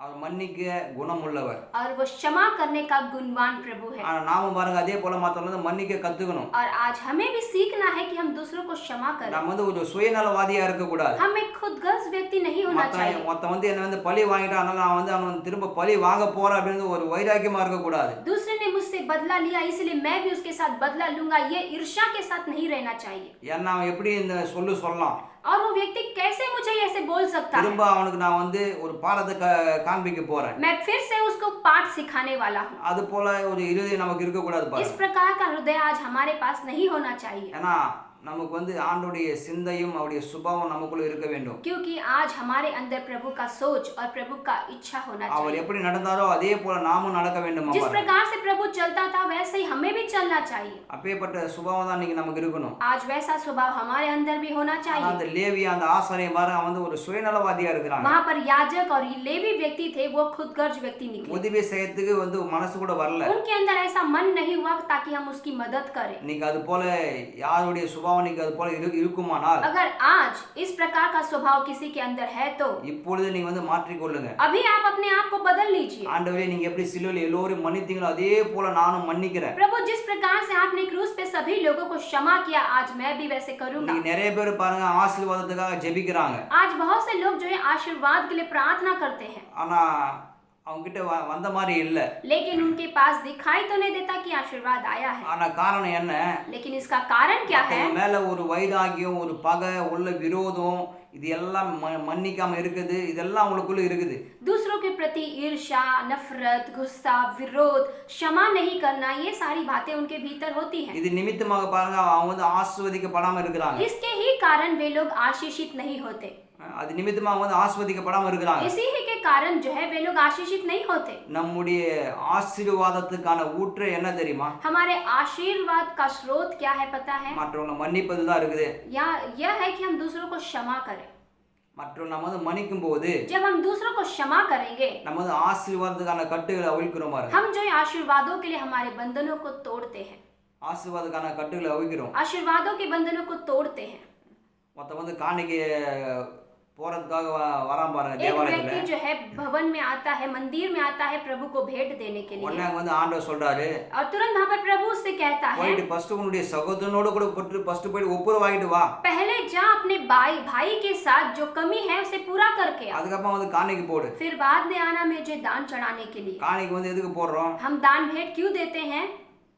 அவர் மன்னிக்க குணம் உள்ளவர். और वो क्षमा करने का गुणवान प्रभु है। ஆனா நாம பாருங்க அதே போல மத்தவங்க மன்னிக்க கத்துக்கணும். और आज हमें भी सीखना है कि हम दूसरों को क्षमा करें। நம்ம வந்து ஒரு சுயநலவாதியா இருக்க கூடாது. हम एक खुदगर्ज व्यक्ति नहीं होना चाहिए। மத்த வந்து என்ன வந்து பழி வாங்கிட்டா அதனால நான் வந்து அவன் திரும்ப பழி வாங்க போறேன் அப்படின்னு ஒரு வைராக்கியமா இருக்க கூடாது. दूसरे ने मुझसे बदला लिया इसलिए मैं भी उसके साथ बदला लूंगा, ये ईर्ष्या के साथ नहीं रहना चाहिए। ஏன்னா அவன் எப்படி இந்த சொல்லலாம், और वो व्यक्ति कैसे मुझे ऐसे बोल सकता है, திரும்ப அவனுக்கு நான் வந்து ஒரு பாடத்தை காண்பிக்க போறேன், मैं फिर से उसको पाठ सिखाने वाला हूँ। அது போல ஒரு இருதயம் நமக்கு இருக்க கூடாது इस பாருங்க. प्रकार का हृदय आज हमारे पास नहीं होना चाहिए, ஏன்னா நமக்கு வந்து ஆண்டவருடைய சிந்தையும் அவருடைய சுபாவம் நமக்குள்ள இருக்க வேண்டும். क्योंकि आज हमारे अंदर प्रभु का सोच और प्रभु का इच्छा होना அவர் चाहिए। எப்படி நடந்தாரோ அதே போல நாமும் நடக்க வேண்டும். जिस प्रकार से प्रभु चलता था वैसे ही हमें भी चलना चाहिए। அப்பேற்பட்ட சுபாவம் தான் இன்னைக்கு நமக்கு இருக்கணும். आज वैसा स्वभाव हमारे अंदर भी होना ஆனா चाहिए। அந்த லேவி அந்த ஆசாரியன் பாரு அவன் வந்து ஒரு சுயநலவாதியா இருக்கிறாங்க. वहाँ पर याजक और लेवी व्यक्ति थे, वो खुदगर्ज व्यक्ति निकले, உதவி செய்யறதுக்கு வந்து மனசு கூட வரல. उनके अंदर ऐसा मन नहीं हुआ ताकि हम उसकी मदद करें। இன்னைக்கு அது போல யாருடைய சுபாவம் சுபாவம் நீங்க அது போல இருக்குமானால் अगर आज इस प्रकार का स्वभाव किसी के अंदर है तो இப்பொழுது நீங்க வந்து மாற்றிக்கொள்ளுங்க. अभी आप अपने आप को बदल लीजिए। ஆண்டவரே நீங்க எப்படி சிலுவையில் எல்லோரையும் மன்னித்தீங்களோ அதே போல நானும் மன்னிக்கிறேன். प्रभु जिस प्रकार से आपने क्रूस पे सभी लोगों को क्षमा किया, आज मैं भी वैसे करूंगा। இன்னைக்கு நிறைய பேர் பாருங்க ஆசீர்வாதத்துக்காக ஜெபிக்கிறாங்க. आज बहुत से लोग जो है आशीर्वाद के लिए प्रार्थना करते हैं, ஆனா அவங்க கிட்ட வந்த மாதிரி இல்ல. लेकिन उनके पास दिखाई तो नहीं देता कि आशीर्वाद आया है। ஆனா காரணம் என்ன? लेकिन इसका कारण क्या है? அவங்க மேல ஒரு வைராகியம், ஒரு பகை, உள்ள விரோதம், இது எல்லாம் மன்னிக்காம இருக்குது. இதெல்லாம் அவங்களுக்குள்ள இருக்குது. दूसरों के प्रति ईर्ष्या, नफरत, गुस्सा, विरोध, क्षमा नहीं करना, ये सारी बातें उनके भीतर होती हैं। இது நிமித்தமாக பாருங்க அவங்க வந்து ஆசீர்வதிக்கப்படாம இருக்கிறாங்க. इसके ही कारण वे लोग आशीषित नहीं होते। அது நிமித்தமாக வந்து ஆசீர்வதிக்கப்படாம இருக்கிறாங்க. इसी ही के कारण जो है वे लोग आशीषित नहीं होते। நம்முடைய ஆசீர்வாதத்துக்கான ஊற்று என்ன தெரியுமா? हमारे आशीर्वाद का स्रोत क्या है पता है? மற்றவங்களை மன்னிப்பதுதான் இருக்குது. यह है कि हम दूसरों को क्षमा करें। மற்றவங்க நம்ம வந்து மன்னிக்கும் போது जब हम दूसरों को क्षमा करेंगे, நம்ம வந்து ஆசீர்வாதத்துக்கான கட்டுகளை அவிழ்க்கிறோம் பாருங்க. हम जो है आशीर्वादों के लिए हमारे बंधनों को तोड़ते हैं। ஆசீர்வாதத்துக்கான கட்டுகளை அவிழ்க்கிறோம். आशीर्वादों के बंधनों को तोड़ते हैं। மொத்தம் வந்து காணிக்கை போறதுக்காக வராம பாருங்க एक தேவாலயத்துல. व्यक्ति जो है भवन में आता है, मंदिर में आता है प्रभु को भेंट देने के लिए, உடனே வந்து ஆண்டவர் சொல்றாரு, और तुरंत वहां पर प्रभु उससे कहता है, போயிட்டு ஃபர்ஸ்ட் உன்னுடைய சகோதரனோட கூட ஃபர்ஸ்ட் போயிட்டு ஒப்புரவாயிட்டு வா. पहले जा अपने भाई के साथ जो कमी है उसे पूरा करके आ। அதுக்கப்புறம் வந்து காணிக்கை போடு. फिर बाद में आना मुझे दान चढ़ाने के लिए। காணிக்கை வந்து எதுக்கு போடுறோம்? हम दान भेंट क्यों देते हैं?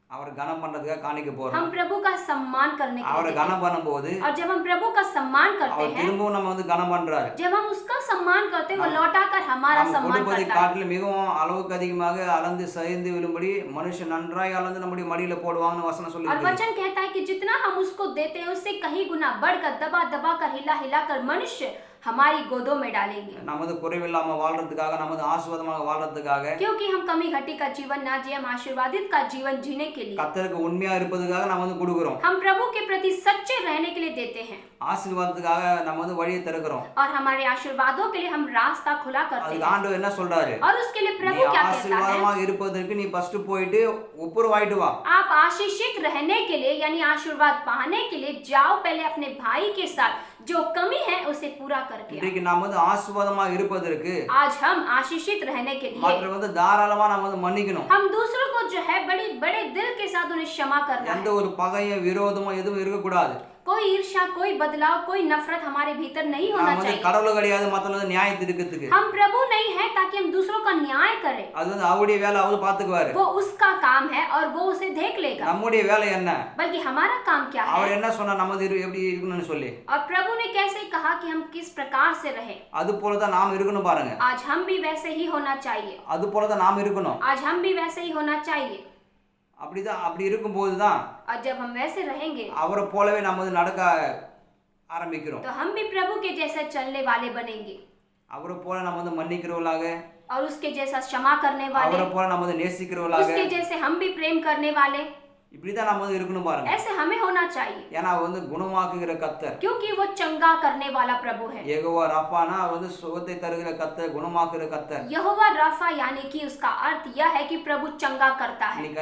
அவர் கனம் பண்றதுக்காக காணிக்கை போடுறோம். हम प्रभु का सम्मान करने के அவரை लिए देते கனம் हैं। பண்ணும்போது और जब हम प्रभु का सम्मान करते அவர் हैं, திரும்பவும் நம்ம வந்து கனம் பண்றாரு. जब हम उसका सम्मान करते हैं, वो लौटाकर हमारा நம்ம सम्मान கொடுப்பதை करता है। காட்டிலும் மிகவும் அளவுக்கு அதிகமாக அளந்து சரிந்து விழும்படி மனுஷன் நன்றாய் அளந்து நம்முடைய மடியில போடுவாங்கன்னு வசனம் और சொல்லிருக்கு. वचन कहता है कि जितना हम उसको देते हैं उससे कहीं गुना बढ़कर दबा दबा कर हिला हिला कर मनुष्य हमारी गोदों में डालेंगे। நம்ம வந்து குறைவில்லாம வாழ்றதுக்காக, நம்ம வந்து ஆசீர்வாதமாக வாழ்றதுக்காக, क्योंकि हम कमी घटी का जीवन ना जिए, हम आशीर्वादित का जीवन जीने के लिए கர்த்தருக்கு உண்மையா இருப்பதுக்காக நம்ம வந்து கொடுக்குறோம். हम प्रभु के प्रति सच्चे रहने के लिए देते हैं, ஆசீர்வாதத்துக்காக நம்ம வந்து வழியை திறக்கிறோம். और हमारे आशीर्वादों के लिए हम रास्ता खुला करते அதுக்கு हैं। ஆண்டவர் என்ன சொல்றாரு? और उसके लिए நீ प्रभु क्या कहता है? ஆசீர்வாதமாக இருப்பதற்கு நீ ஃபர்ஸ்ட் போயிட்டு ஒப்புரவாயிட்டு வா. आप आशीषित रहने के लिए यानी आशीर्वाद पाने के लिए जाओ, पहले अपने भाई के साथ जो कमी है उसे पूरा करके आओ। இன்றைக்கு நாம் வந்து ஆசீர்வாதமாக இருப்பதற்கு आज हम आशीषित रहने के लिए மற்ற வந்து தாராளமா நம்ம வந்து மன்னிக்கணும். हम दूसरों को जो है बड़े बड़े दिल के साथ उन्हें क्षमा करना எந்த है। ஒரு பகையும் விரோதமும் எதுவும் இருக்கக்கூடாது. कोई ईर्ष्या, कोई बदलाव, कोई नफरत हमारे भीतर नहीं होना நாம் வந்து चाहिए। கடவுள் கிடையாது மத்தவங்க வந்து நியாயம் தீர்க்கிறதுக்கு. हम प्रभु नहीं है ताकि हम दूसरों का न्याय करें, அது வந்து அவருடைய வேலை, அவர் பாத்துக்குவாரு. वो उसका काम है और वो उसे देख लेगा। நம்முடைய வேலை என்ன? बल्कि हमारा काम क्या அவர் है? என்ன சொன்னா நம்ம வந்து எப்படி இருக்கணும்னு சொல்லி, और प्रभु ने कैसे कहा कि हम किस प्रकार से रहें। அது போல தான் நாம் இருக்கணும் பாருங்க. आज हम भी वैसे ही होना चाहिए। அது போல தான் நாம் இருக்கணும். आज हम भी वैसे ही होना चाहिए। அப்படிதான், அப்படி இருக்கும்போது தான் और जब हम वैसे रहेंगे அவரை போலவே நம்ம வந்து நடக்க ஆரம்பிக்கிறோம். तो हम भी प्रभु के जैसे चलने वाले बनेंगे, அவரை போல நம்ம வந்து மன்னிக்கிறவர்களாக, और उसके जैसा क्षमा करने वाले, அவரை போல நம்ம வந்து நேசிக்கிறவர்களாக, उसके जैसे हम भी प्रेम करने वाले, இப்படிதான் நம்ம வந்து இருக்கணும் பாருங்க. ऐसे हमें होना चाहिए। ஏன்னா அவர் வந்து குணமாக்குகிற கர்த்தர். क्योंकि वो चंगा करने वाला प्रभु है। யெகோவா ராஃபானா அவர் வந்து சுகத்தை தருகிற கர்த்தர், குணமாக்குகிற கர்த்தர். यहोवा राफा यानी कि उसका अर्थ यह है कि प्रभु चंगा करता है। இன்னைக்கு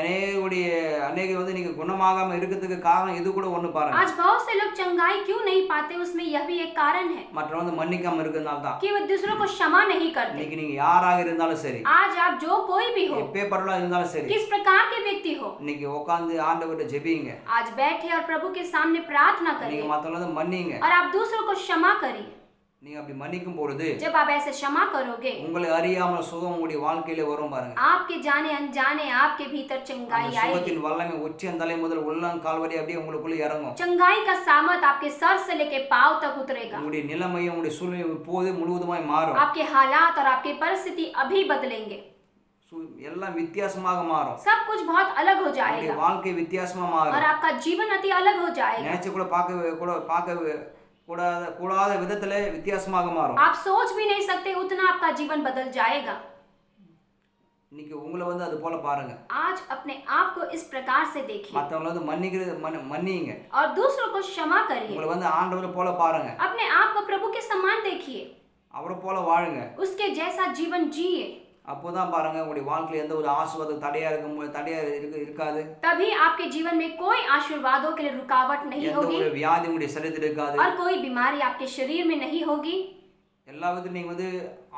அநேகர் வந்து நீங்க குணமாகாம இருக்கிறதுக்கு காரணம் இது கூட ஒண்ணு பாருங்க. आज बहुत से लोग चंगाई क्यों नहीं पाते, उसमें यह भी एक कारण है மற்ற வந்து மன்னிக்காம இருக்கிறதுனால தான். कि वो दूसरों को क्षमा नहीं करते। இன்னைக்கு நீங்க யாராக இருந்தாலும் சரி, आज आप जो कोई भी हो, எப்பேற்பட்டவர்களா இருந்தாலும் சரி, किस प्रकार के व्यक्ति हो, இன்னைக்கு உட்கார்ந்து ஆண்டவர்கிட்ட ஜெபிங்க. आज बैठे और प्रभु के सामने प्रार्थना நீங்க करिए மத்தவங்கள வந்து மன்னிங்க. और आप दूसरों को क्षमा करिए। நீங்க அப்படி மன்னிக்கும் பொழுது जब आप ऐसे क्षमा करोगे, உங்களை அறியாமல் சுகம் உங்களுடைய வாழ்க்கையில வரும் பாருங்க. आपके जाने अनजाने आपके भीतर चंगाई அந்த आएगी। சுகத்தின் வல்லமை உச்சந்தலை முதல் உள்ளங்கால் வரை அப்படியே உங்களுக்குள்ள இறங்கும். चंगाई का सामर्थ आपके सर से लेके पांव तक उतरेगा। உங்களுடைய நிலைமையும் உங்களுடைய சூழ்நிலையும் இப்போது முழுவதுமாய் மாறும். आपके हालात और आपकी परिस्थिति अभी बदलेंगे, எல்லாம் வித்தியாசமாக மாறும். सब कुछ बहुत अलग हो உங்களுடைய जाएगा வாழ்க்கை வித்தியாசமா और மாறும். आपका जीवन अति अलग हो जाएगा। நினைச்சு கூட பார்க்க கூடாத விதத்துல வித்தியாசமாக மாறும். आप सोच भी नहीं सकते उतना आपका जीवन बदल जाएगा। இன்னைக்கு உங்களை வந்து அது போல பாருங்க. आज अपने आप को इस प्रकार से देखिए மத்தவங்கள வந்து மன்னிங்க. और दूसरों को क्षमा करिए। உங்களை வந்து ஆண்டவரை போல பாருங்க. अपने आप को प्रभु के समान देखिए, அவரை போல வாழுங்க. उसके जैसा जीवन जिए। அப்போதான் பாருங்க உங்களுடைய வாழ்க்கையில் எந்த ஒரு ஆசீர்வாதம் தடையா இருக்காது. तभी आपके जीवन में कोई आशीर्वादों के लिए रुकावट नहीं எந்த होगी ஒரு வியாதி உங்களுடைய சரீரத்தில் இருக்காது. और कोई बीमारी आपके शरीर में नहीं होगी। எல்லா விதத்திலும் நீங்க வந்து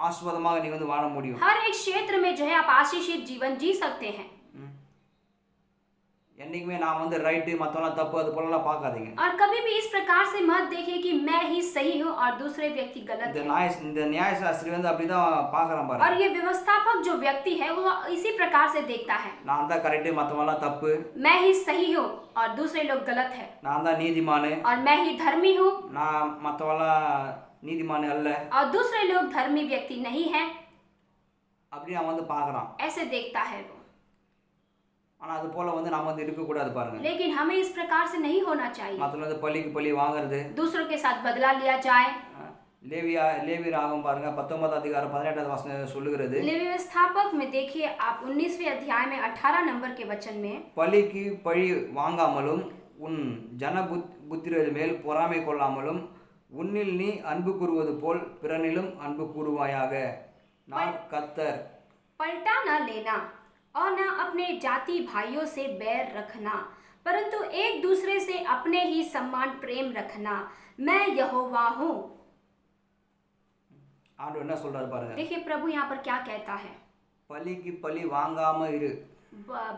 ஆசீர்வாதமாக நீங்க வந்து வாழ முடியும். हर एक क्षेत्र में जो है आप आशीषित जीवन जी सकते हैं। என்னைக்குமே நான் வந்து ரைட்டு மற்றவங்களாம் தப்பு அது போலலாம் பார்க்காதீங்க. और कभी भी इस प्रकार से मत देखिए कि मैं ही सही हूँ और दूसरे व्यक्ति गलत है। இந்த நியாயசாஸ்திரி வந்து அப்படிதான் பார்க்கறான் பாருங்க. और ये व्यवस्थापक जो व्यक्ति है वो इसी प्रकार से देखता है। நான் தான் கரெக்ட் மற்றவங்களாம் தப்பு. मैं ही सही हूँ और दूसरे लोग गलत है। நான் தான் நீதிமான். और मैं ही धर्मी हूँ। நான் மற்றவங்களாம் நீதிமான் அல்ல। और दूसरे लोग धर्मी व्यक्ति नहीं है। அப்படி அவன் வந்து பார்க்கறான்। ऐसे देखता है वो। ஆனா அது போல வந்து நாம வந்து இருக்க கூடாது பாருங்க। लेकिन हमें इस प्रकार से नहीं होना चाहिए। मतलब வந்து பழிக்கு பழி வாங்குறது, दूसरों के साथ बदला लिया जाए। லேவியராகமம் பாருங்க 19 அதிகாரம் 18 வசனம் சொல்லுகிறது। लेवी व्यवस्थापक में देखिए आप 19वें अध्याय में 18 नंबर के वचन में பழிக்கு பழி வாங்காமலும் உன் ஜன புத்திரர் மேல் பொறாமை கொள்ளாமலும் உன்னில் நீ அன்பு கூறுவது போல் பிறனிலும் அன்பு கூறுவாயாக, நான் கர்த்தர்। पलटा न लेना और न अपने जाति भाइयों से बैर रखना, परंतु एक दूसरे से अपने ही समान प्रेम रखना, मैं यहोवा हूँ। ஆண்டவர் என்ன சொல்றாரு பாருங்க। देखिए प्रभु यहाँ पर क्या कहता है, பழிக்கு பழி வாங்காம இரு।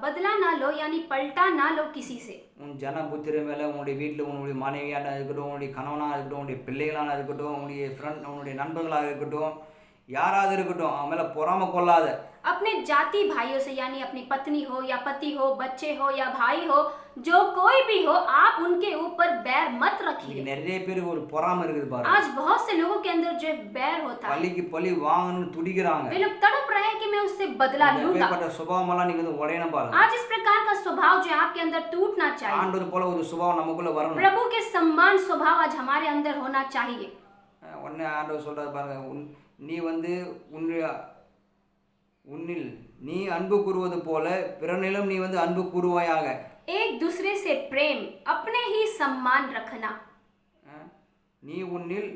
बदला ना लो यानी पलटा ना लो किसी से। உன் ஜன புத்திரர் மேல உன்னுடைய வீட்டில் உன்னுடைய மனைவியான இருக்கட்டும், உன்னுடைய கணவனாக இருக்கட்டும், உன்னுடைய பிள்ளைகளாக இருக்கட்டும், உன்னுடைய நண்பர்களாக இருக்கட்டும், யாராவது இருக்கட்டும், அவன் மேல பொறாமை கொள்ளாத। अपने जाति भाइयों से यानी अपनी पत्नी हो या पति हो, बच्चे हो या भाई हो, जो कोई भी हो, आप उनके ऊपर बैर मत रखिए। நிறைய பேருக்கு ஒரு பொறாமை இருக்குது பாருங்க। आज बहुत से लोगों के अंदर जो बैर होता है, பழிக்கு பழி வாங்கணும்னு துடிக்கிறாங்க। वे लोग तड़प रहे हैं कि मैं उससे बदला लूंगा। இப்படிப்பட்ட சுபாவமெல்லாம் நீங்க வந்து உடையணும் பாருங்க। आज इस प्रकार का स्वभाव जो आपके अंदर टूटना चाहिए। ஆண்டவர் போல ஒரு சுபாவம் நமக்குள்ள வரணும்। प्रभु के समान स्वभाव आज हमारे अंदर होना चाहिए। உடனே ஆண்டவர் சொல்றாரு பாருங்க, நீ வந்து உன்னில் நீ அன்பு கூறுவது போல பிறனிலும் நீ வந்து அன்பு கூறுவாயாக। एक दूसरे से प्रेम, अपने ही सम्मान रखना। நீ உன்னில்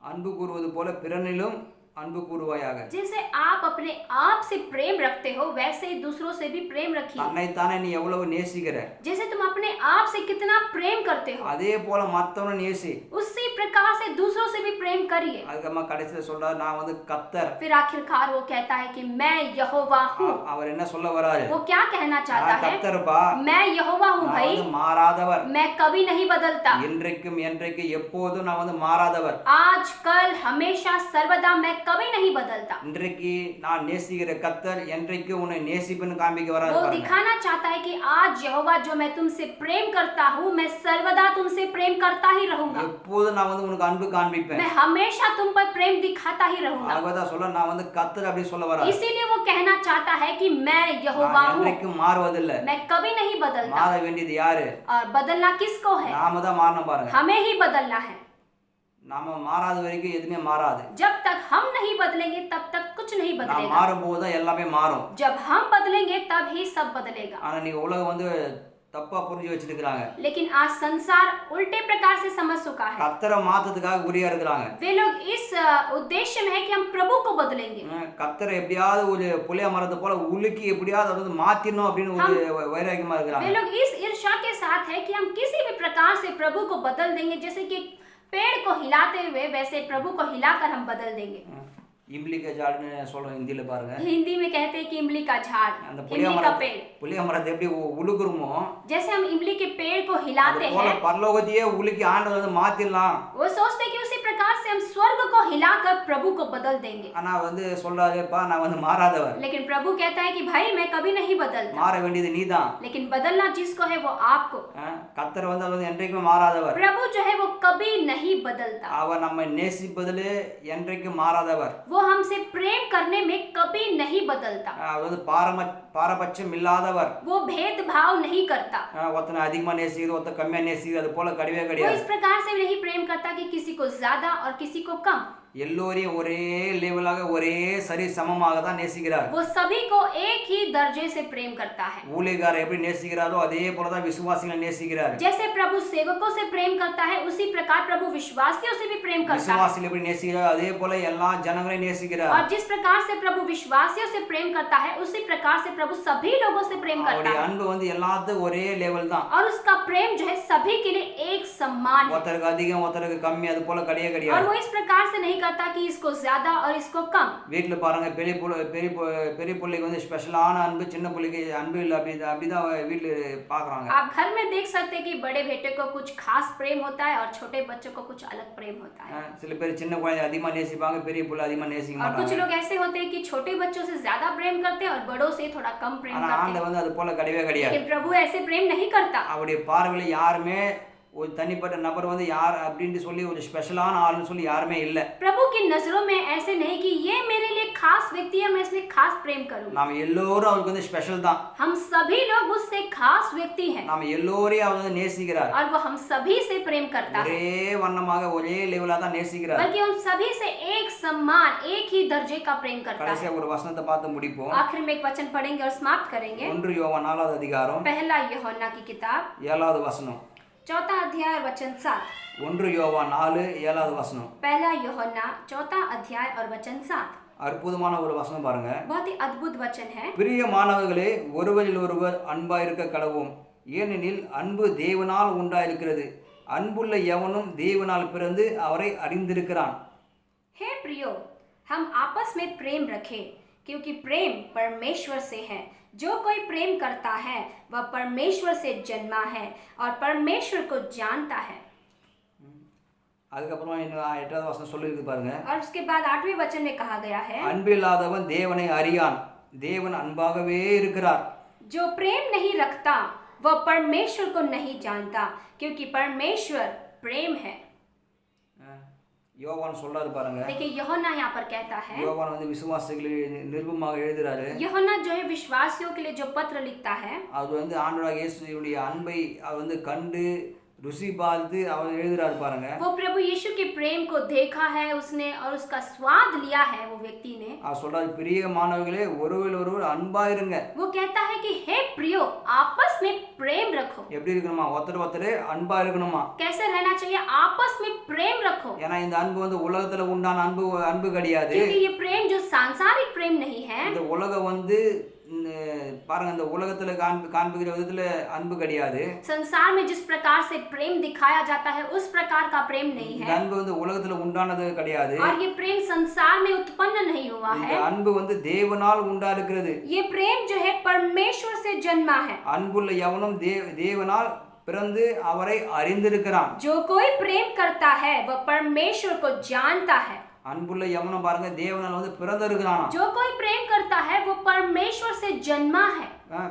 அன்பு கூறுவது போல பிறனிலும் அன்பு கூறுவாயாக। जैसे आप अपने आप से प्रेम रखते हो वैसे ही दूसरों से भी प्रेम रखिए। தன்னை தானே நீ எவ்வளவு நேசிக்கிற, जैसे तुम अपने आप से कितना प्रेम करते हो, அதே போல மத்தவனை நேசி। उसी प्रकार से दूसरों से भी प्रेम करिए। அதுக்கப்புறமா கடைசியில சொல்றாரு, நான் வந்து கர்த்தர்। फिर आखिरकार वो कहता है कि मैं यहोवा हूँ। அவர் என்ன சொல்ல வராரு? वो क्या कहना चाहता है? கர்த்தர்பா, मैं यहोवा हूँ भाई, மாறாதவர், मैं कभी नहीं बदलता। என்றைக்கும் எப்போதும் நான் வந்து மாறாதவர்। आज कल हमेशा सर्वदा मैं कभी नहीं बदलता। இன்றைக்கு நான் நேசிக்கிற கர்த்தர் என்றைக்கு உன்னை நேசிப்பேன்னு காமிக்க வராரு वो பாருங்க। दिखाना चाहता है कि आज यहोवा जो मैं तुमसे प्रेम करता हूँ, मैं सर्वदा तुमसे प्रेम करता ही रहूंगा। எப்போதும் நான் வந்து உனக்கு அன்பு காண்பிப்பேன்। मैं हमेशा तुम पर प्रेम दिखाता ही रहूंगा। ஆகவேதான் சொல்ல நான் வந்து கர்த்தர் அப்படி சொல்ல வராரு। इसीलिए वो कहना चाहता है कि मैं यहोवा हूँ, என்றைக்கும் மாறுவதில்லை। मैं कभी नहीं बदलता। மாற வேண்டியது யாரு? और बदलना किसको है? நாம தான் மாறணும் பாருங்க। हमें ही बदलना है। நாம மாறாத வரைக்கும் எதுவுமே மாறாது। जब तक हम नहीं बदलेंगे तब तक कुछ नहीं நான் बदलेगा। மாறும்போது தான் எல்லாமே மாறும்। जब हम बदलेंगे तब ही सब बदलेगा। ஆனா நீங்க உலகம் வந்து தப்பா புரிஞ்சு வச்சிருக்காங்க। लेकिन आज संसार उल्टे प्रकार से समझ चुका है। கர்த்தரை மாத்ததுக்காக குறியா இருக்காங்க। वे लोग इस उद्देश्य में है कि हम प्रभु को बदलेंगे। கர்த்தரை எப்படியாவது ஒரு புளிய மரத்தை போல உலுக்கி எப்படியாவது அதை வந்து மாத்திரணும் அப்படின்னு ஒரு வைராகியமா वे இருக்காங்க। लोग इस ईर्ष्या के साथ है कि हम किसी भी प्रकार से प्रभु को बदल देंगे, जैसे कि पेड़ को हिलाते हुए वैसे प्रभु को हिलाकर हम बदल देंगे। இம்லி का झाड़ने சொல்றோம் हिंदीல பாருங்க। हिंदी में कहते हैं कि इमली का झाड़, அந்த इमली का पेड़। புளிய மரத்தை எப்படி உலுக்குறோமோ जैसे हम इमली के पेड़ को हिलाते हैं, பரலோகத்தையே உலுக்கி ஆண்டவர் வந்து மாத்திரலாம்। वो सोचते हैं कि उसी प्रकार से हम स्वर्ग को हिलाकर प्रभु को बदल देंगे। ஆனா வந்து சொல்றாருப்பா நான் வந்து மாறாதவர்। लेकिन प्रभु कहता है कि भाई मैं कभी नहीं बदलता। மாற வேண்டியது நீதான்। लेकिन बदलना जिसको है वो आपको। கர்த்தர் வந்து அவர் என்றைக்கும் மாறாதவர்। प्रभु जो है वो कभी नहीं बदलता। அவர் நம்மை நேசிப்பதிலே என்றைக்கும் மாறாதவர்। वो हमसे प्रेम करने में कभी नहीं बदलता। அவர் வந்து பாரபட்சம் இல்லாதவர்। वो भेदभाव नहीं करता। ஒருத்தனை அதிகமா நேசிக்கிறது ஒருத்தன் கம்மியா நேசிக்கிறது அது போல கிடையவே वो கிடையாது। इस प्रकार से नहीं प्रेम करता कि किसी को ज्यादा और किसी को कम। எல்லோரையும் ஒரே லெவலாக ஒரே சரி சமமாக தான் நேசிக்கிறார். वो सभी को एक ही दर्जे से प्रेम करता है। ஊழியக்காரர் எப்படி நேசிக்கிறாரோ அதே போல தான் விசுவாசிகளை நேசிக்கிறார். जैसे प्रभु सेवकों से प्रेम करता है उसी प्रकार प्रभु विश्वासियों से भी प्रेम करता है। விசுவாசிகள் எப்படி நேசிக்கிறார் அதே போல எல்லா ஜனங்களையும் நேசிக்கிறார். और जिस प्रकार से प्रभु विश्वासियों से प्रेम करता है उसी प्रकार से प्रभु सभी लोगों से प्रेम करता அவருடைய है। அன்பு எல்லாத்துக்கும் ஒரே லெவல் தான். और उसका प्रेम जो है सभी के लिए एक समान है। ஒருத்தருக்கு அதிகம் ஒருத்தருக்கு கம்மி அது போல और கிடையாது. वो इस प्रकार से नहीं करता कि इसको ज्यादा और इसको कम। வீட்ல பாருங்க பெரிய பிள்ளைக்கு ஸ்பெஷலான அன்பு சின்ன பிள்ளைக்கு அன்பு இல்லை அப்படிதான் வீட்ல பாக்குறாங்க. आप घर में देख सकते हैं कि बड़े बेटे को कुछ खास प्रेम होता है और छोटे बच्चों को कुछ अलग प्रेम होता है। சில பேர் சின்ன குழந்தை அதிகமா நேசிப்பாங்க பெரிய பிள்ளை அதிகமா நேசிக்க और कुछ மாட்டாங்க. लोग ऐसे होते हैं कि छोटे बच्चों से ज्यादा प्रेम करते हैं और बड़ों से थोड़ा कम प्रेम ஆனா करते ஆண்டவர் हैं। அது போல கிடையாது. लेकिन प्रभु ऐसे प्रेम नहीं करता। அவருடைய பார்வையில யாருமே ஒரு தனிப்பட்ட நபர் யார் அப்படின்னு சொல்லி ஒரு ஸ்பெஷலான ஆள்னு சொல்லி யாருமே இல்ல. प्रभु की नजरों में ऐसे नहीं कि ये मेरे लिए खास व्यक्ति है मैं इसलिए खास प्रेम करूं। நாம எல்லோரும் அவருக்கு ஸ்பெஷல் தான். हम सभी लोग उससे खास व्यक्ति हैं நாம எல்லோரையும் அவர் நேசிக்கிறார். और वो हम सभी से प्रेम करता है। ஒரே வண்ணமாக ஒரே லெவலா தான் நேசிக்கிறார். बल्कि हम सभी से एक समान एक ही दर्जे का प्रेम करता है। கடைசியா ஒரு வசனத்தை பார்த்து முடிப்போம். आखिर में एक वचन पढ़ेंगे और समाप्त करेंगे। 1 யோவான் 4வது அதிகாரம் पहला यूहन्ना की किताब 7வது வசனம். 4 अध्याय वचन 7। 1 யோவான் 4 7வது வசனம். पहला यूहन्ना 4 अध्याय और वचन 7। அற்புதமான ஒரு வசனம் பாருங்க. बहुत ही अद्भुत वचन है। பிரியமானவர்களே ஒருவரில் ஒருவர் அன்பாயிருக்க கடவோம் ஏனெனில் அன்பு தேவனால் உண்டாயிருக்கிறது அன்புள்ள எவனும் தேவனால் பிறந்து அவரை அறிந்திருக்கிறான். हे प्रियो हम आपस में प्रेम रखें क्योंकि प्रेम परमेश्वर से है। जो कोई प्रेम करता है वह परमेश्वर से जन्मा है और परमेश्वर को जानता है। அதுக்கப்புறமா இன்னும் 8வது வசனம் சொல்லிருக்கு பாருங்க. और उसके बाद 8वें वचन में कहा गया है அன்பில்லாதவன் தேவனை அறியான் தேவன் அன்பாகவே இருக்கிறார். जो प्रेम नहीं रखता वह परमेश्वर को नहीं जानता क्योंकि परमेश्वर प्रेम है। யோவான் சொல்றாரு பாருங்க. देखिए यूहन्ना यहाँ पर कहता है யோவான் விசுவாசிகளுக்கு நிருபமாக எழுதுறாரு. यूहन्ना जो है विश्वासियों के लिए जो पत्र लिखता है அது ஆண்டவராகிய இயேசுவுடைய அன்பை அவர் கண்டு ருசி பார்த்து அவர் எழுதுறாரு பாருங்க. वो प्रभु यीशु के प्रेम को देखा है उसने और उसका स्वाद लिया है वो व्यक्ति ने। அவர் சொல்றாரு பிரியமானவர்களே ஒருவரில் ஒருவர் அன்பா இருங்க. वो कहता है कि हे प्रियो आपस में प्रेम रखो। எப்படி இருக்கணுமா ஒருத்தர் அன்பா இருக்கணுமா. कैसे रहना चाहिए आपस में प्रेम रखो। ஏன்னா இந்த அன்பு உலகத்துல உண்டான அன்பு கிடையாது. क्योंकि ये प्रेम जो सांसारिक प्रेम नहीं है। இந்த உலகம் பாருங்க இந்த உலகத்துல காண்பிக்கிற விதத்துல அன்பு கிடையாது. संसार में जिस प्रकार से प्रेम दिखाया जाता है उस प्रकार का प्रेम नहीं है। அன்பு உலகத்துல உண்டானது கிடையாது. और ये प्रेम संसार में उत्पन्न नहीं हुआ है। இந்த அன்பு தேவனால் உண்டா இருக்கிறது. ये प्रेम जो है परमेश्वर से जन्मा है। அன்புள்ள எவனும் தேவனால் பிறந்து அவரை அறிந்திருக்கிறான். जो कोई प्रेम करता है वह परमेश्वर को जानता है। அன்புள்ள எவனும் பாருங்க தேவனால் பிறந்திருக்கிறானா. जो कोई प्रेम करता है वो परमेश्वर से जन्मा है।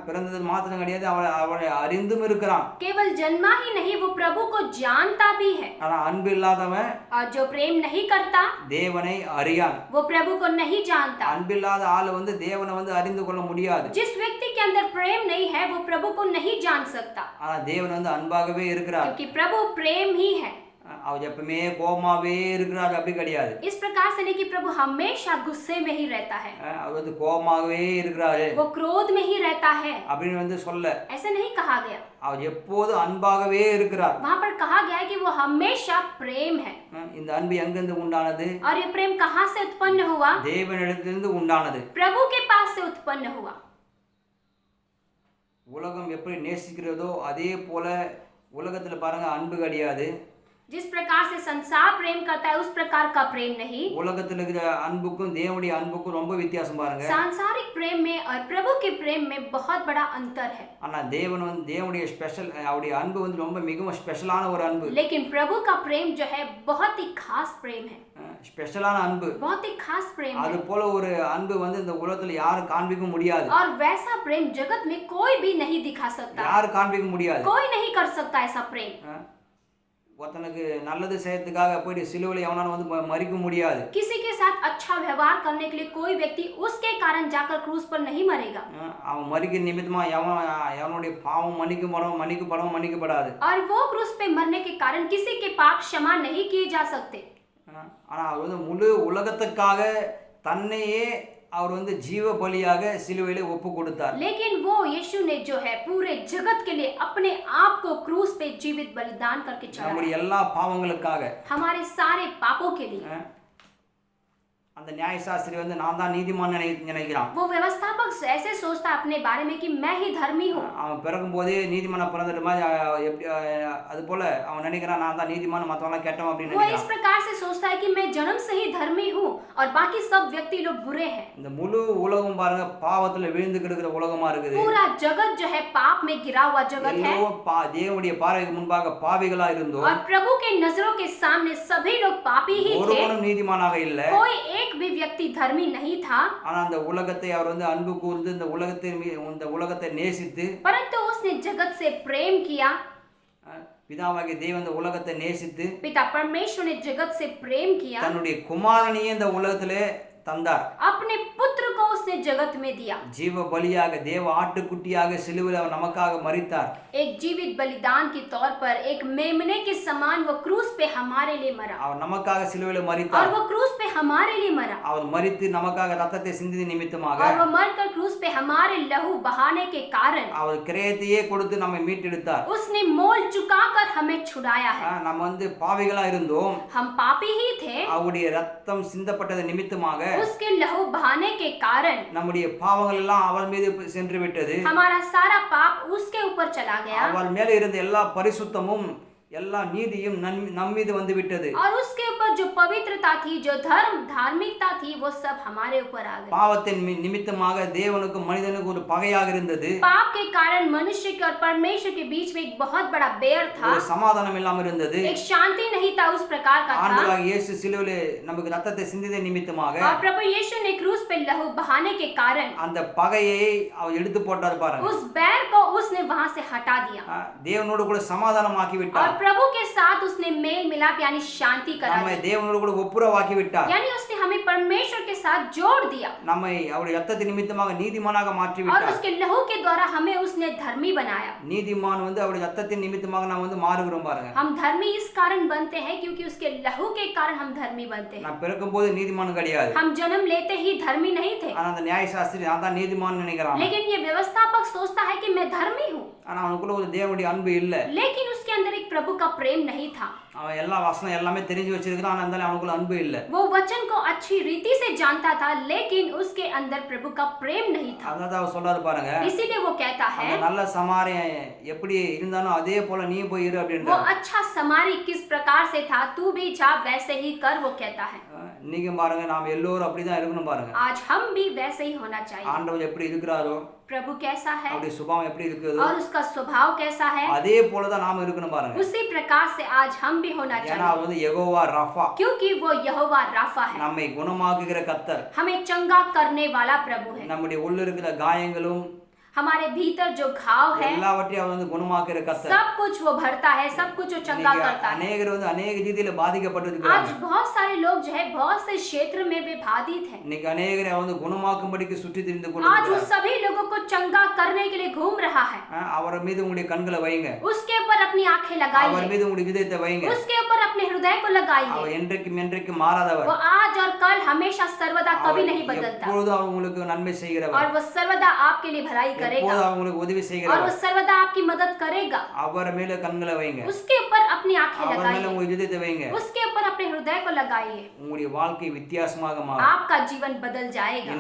பிறந்தது மாத்திரம் கிடையாது அவரை அறிந்தும் இருக்கிறான். केवल जन्मा ही नहीं वो प्रभु को जानता भी है। ஆனா அன்பு இல்லாதவன் और जो प्रेम नहीं करता தேவனை அறியான். वो प्रभु को नहीं जानता। அன்பில்லாத ஆளு தேவனை அறிந்து கொள்ள முடியாது. जिस व्यक्ति के अंदर प्रेम नहीं है वो प्रभु को नहीं जान सकता। ஆனா தேவன் அன்பாகவே இருக்கிறார். क्योंकि प्रभु प्रेम ही है। அவர் எப்பவுமே கோபமாவே இருக்கிறார் அப்படி கிடையாது. इस प्रकार से नहीं कि प्रभु हमेशा गुस्से में ही रहता है। அவர் கோபமாகவே இருக்கிறாரு वो क्रोध में ही रहता है அப்படின்னு சொல்ல. ऐसे नहीं कहा गया। அவர் எப்போது அன்பாகவே இருக்கிறார். वहाँ पर कहा गया है कि वो हमेशा प्रेम है। இந்த அன்பு எங்கிருந்து உண்டானது? और ये प्रेम कहाँ से उत्पन्न हुआ? தேவனிடத்திலிருந்து உண்டானது. प्रभु के पास से उत्पन्न हुआ। உலகம் எப்படி நேசிக்கிறதோ அதே போல உலகத்துல பாருங்க அன்பு கிடையாது. जिस प्रकार से संसार प्रेम करता है उस प्रकार का प्रेम नहीं। உலகத்துல இருக்கிற அன்புக்கும் தேவனுடைய அன்புக்கும் ரொம்ப வித்தியாசம் பாருங்க. सांसारिक प्रेम में और प्रभु के प्रेम में बहुत बड़ा अंतर है। ஆனா தேவனுடைய ஸ்பெஷல் அவருடைய அன்பு ரொம்ப மிகவும் ஸ்பெஷலான ஒரு அன்பு. लेकिन प्रभु का प्रेम जो है बहुत ही खास प्रेम है। ஸ்பெஷலான அன்பு. बहुत ही खास प्रेम है। அது போல ஒரு அன்பு இந்த உலகத்துல யாரும் காண்பிக்க முடியாது. और वैसा प्रेम जगत में कोई भी नहीं दिखा सकता। யாரும் காண்பிக்க முடியாது. कोई नहीं कर सकता ऐसा प्रेम। ஒருத்தனுக்கு நல்லது செய்யறதுக்காக போய் சிலுவையில எவனால மரிக்க முடியாது. किसी के साथ अच्छा व्यवहार करने के लिए कोई व्यक्ति उसके कारण जाकर क्रूस पर नहीं मरेगा। அவன் மரிக்க நிமித்தமா எவனுடைய பாவம் மன்னிக்கப்படாது. और वो क्रूस पे मरने के कारण किसी के पाप क्षमा नहीं किए जा सकते। ஆனா அவர் வந்து முழு உலகத்துக்காக தன்னையே அவர் வந்து ஜீவ பலியாக சிலுவையிலே ஒப்பு கொடுத்தார். लेकिन वो यीशु ने जो है पूरे जगत के लिए अपने आप को क्रूस पे जीवित बलिदान करके चढ़ाया, நம்முடைய எல்லா பாவங்களுக்காக. हमारे सारे पापों के लिए। அந்த நியாயசாஸ்திரி வந்து நான் தான் நீதிமான் நினைக்கிறான். वो व्यवस्थापक ऐसे सोचता अपने बारे में कि मैं ही धर्मी हूँ। அவன் பிறக்கும் போதே நீதிமானா பிறந்துட்ட மாதிரி எப்படி அது போல அவன் நினைக்கிறான் நான் தான் நீதிமான் மத்தவங்க கெட்டவன் அப்படி वो इस நினைக்கிறான். प्रकार से सोचता है कि मैं जन्म से ही धर्मी हूँ और बाकी सब व्यक्ति लोग बुरे हैं। இந்த मुழு உலகம் பாருங்க பாவத்துல விழுந்து கிடக்கிற உலகமா இருக்குது. पूरा जगत जो है पाप में गिरा हुआ जगत है தேவனுடைய பார்வைக்கு முன்பாக பாவிகளா இருந்தோம். और प्रभु के नजरों के सामने सभी लोग पापी ही थे। ஒருவனும் நீதிமானாக இல்ல. कोई एक भी व्यक्ति धर्मी नहीं था। ஆனா அந்த உலகத்தை அவர் வந்து அன்பு கூர்ந்து இந்த உலகத்தை நேசித்து परंतु उसने जगत से प्रेम किया। பிதாவாகிய தேவன் இந்த உலகத்தை நேசித்து पिता परमेश्वर ने जगत से प्रेम किया। தன்னுடைய குமாரனையே இந்த உலகத்திலே தந்தார். अपने पुत्र को उसने जगत में दिया। ஜீவ பலியாக தேவ ஆட்டுக்குட்டியாக சிலுவையில் அவர் நமக்காக மரித்தார். एक जीवित बलिदान के तौर पर एक मेमने के समान वो क्रूस पे हमारे लिए मरा। அவர் நமக்காக சிலுவையில் और மரித்தார். वो क्रूस पे हमारे लिए मरा। அவர் மரித்து நமக்காக ரத்தத்தை சிந்தின நிமித்தமாக और वो मरकर क्रूस पे हमारे लहू बहाने के कारण அவர் கிரயத்தையே கொடுத்து நம்மை மீட்டெடுத்தார். उसने मोल चुकाकर हमें छुड़ाया है। நம்ம வந்து பாவிகளா இருந்தோம். हम पापी ही थे। அவருடைய ரத்தம் சிந்தப்பட்டது நிமித்தமாக उसके लहू बहाने के कारण நம்முடைய பாவங்கள் எல்லாம் அவர் மீது சென்று விட்டது. हमारा सारा पाप उसके ऊपर चला गया। அவர் மேலே இருந்த எல்லா பரிசுத்தமும் எல்லா நீதியும் நம் மீது வந்து விட்டது. और उसके ऊपर जो पवित्रता थी, जो धार्मिकता थी, वो सब हमारे ऊपर आ गई। பாவத்தின் நிமித்தமாக தேவனுக்கும் மனிதனுக்கும் ஒரு பகையாக இருந்தது. पाप के कारण मनुष्य के और परमेश्वर के बीच में एक बहुत बड़ा बैर था। ஒரு சமாதானம் இல்லாமல் இருந்தது. एक शांति नहीं था उस प्रकार का था। ஆண்டவராகிய இயேசு சிலுவையிலே நமக்கு ரத்தத்தை சிந்தின நிமித்தமாக और प्रभु यीशु ने क्रूस पे लहू बहाने के कारण அந்த பகையை அவர் எடுத்து போட்டார் பாருங்க. उस बैर को उसने वहां से हटा दिया। தேவனோடு கூட சமாதானம் ஆக்கி விட்டார். और प्रभु के साथ उसने मेल मिलाप यानी शांति करा நம்மை दी। தேவனோடு கூட ஒப்புரவாக்கி விட்டார். यानी उसने हमें परमेश्वर के साथ जोड़ दिया। நம்மை அவருடைய ரத்தத்தின் நிமித்தமாக நீதிமானாக மாற்றி और விட்டார். उसके लहू के द्वारा हमें उसने धर्मी बनाया। நீதிமான் வந்து அவருடைய ரத்தத்தின் நிமித்தமாக நாம் வந்து மாறுகிறோம் பாருங்க. हम धर्मी इस कारण बनते हैं क्योंकि उसके लहू के कारण हम धर्मी बनते हैं। நான் பிறக்கும்போது நீதிமான் கிடையாது. हम जन्म लेते ही धर्मी नहीं थे। ஆனா அந்த நியாயசாஸ்திரி நான் தான் நீதிமான் நினைக்கிறான். लेकिन ये व्यवस्थापक सोचता है कि मैं धर्मी हूँ। ஆனா அவனுக்குள்ள ஒரு தேவனுடைய அன்பு இல்ல. लेकिन उसके अंदर एक प्रभु का प्रेम नहीं था। அவன் எல்லா வசனம் எல்லாமே தெரிஞ்சு வச்சிருக்கான். ஆனா இருந்தாலும் அவனுக்குள்ள அன்பு இல்ல. वो वचन को अच्छी रीति से जानता था लेकिन उसके अंदर प्रभु का प्रेम नहीं था। அதான் அவர் சொல்றாரு பாருங்க. इसीलिए वो कहता है அந்த நல்ல சமாரியன் எப்படி இருந்தானோ அதே போல நீ போய் இரு वो அப்படின்றார். अच्छा समारी किस प्रकार से था तू भी जा वैसे ही कर, वो कहता है। நீங்க பாருங்க நாம் எல்லோரும் அப்படிதான் இருக்கணும் பாருங்க. आज हम भी वैसे ही होना चाहिए। ஆண்டவர் எப்படி இருக்கிறாரோ प्रभु कैसा है அவருடைய சுபாவம் எப்படி இருக்குதோ और उसका स्वभाव कैसा है அதே போல தான் நாம இருக்கணும் பாருங்க. उसी प्रकार से आज हम भी होना ஏன்னா चाहिए। அவர் வந்து யெகோவா ரஃபா, क्योंकि वो यहोवा राफा है, நம்மை குணமாக்குகிற கர்த்தர். हमें चंगा करने वाला प्रभु है। நம்முடைய உள்ள இருக்கிற காயங்களும் हमारे भीतर जो घाव है எல்லாவற்றையும் அவர் வந்து குணமாக்குற கர்த்தர். सब कुछ वो भरता है, सब कुछ वो चंगा करता है। अनेक வந்து अनेक ரீதியில பாதிக்கப்பட்டு आज இருக்காங்க. बहुत सारे लोग जो है बहुत से क्षेत्र में वे बाधित हैं। இன்னைக்கு अनेகரை வந்து குணமாக்கும்படிக்கு சுற்றி திரிந்து आज वो கொண்டிருக்கிறார். सभी लोगों को चंगा करने के लिए घूम रहा है। அவர் மீது உங்களுடைய கண்களை வைங்க. उसके ऊपर अपनी आंखें அவர் लगाइए, மீது உங்களுடைய இதயத்தை வைங்க. उसके ऊपर अपने हृदय को அவர் लगाइए। என்றைக்கும் என்றைக்கும் மாறாதவர். वो आज और कल हमेशा सर्वदा कभी नहीं बदलता எப்பொழுதும் அவர் உங்களுக்கு நன்மை செய்கிறவர். और वो सर्वदा आपके लिए भलाई करेगा எப்பொழுதும் அவர் உங்களுக்கு உதவி और वो செய்கிறவர். सर्वदा आपकी मदद करेगा। அவர் மேல கண்களை வைங்க. उसके ऊपर अपनी आंखें அவர் மேல लगाइए, உங்க இதயத்தை வைங்க. उसके ऊपर अपने हृदय को लगाइए। உங்களுடைய வாழ்க்கை வித்தியாசமாக மாறும். आपका जीवन बदल जाएगा।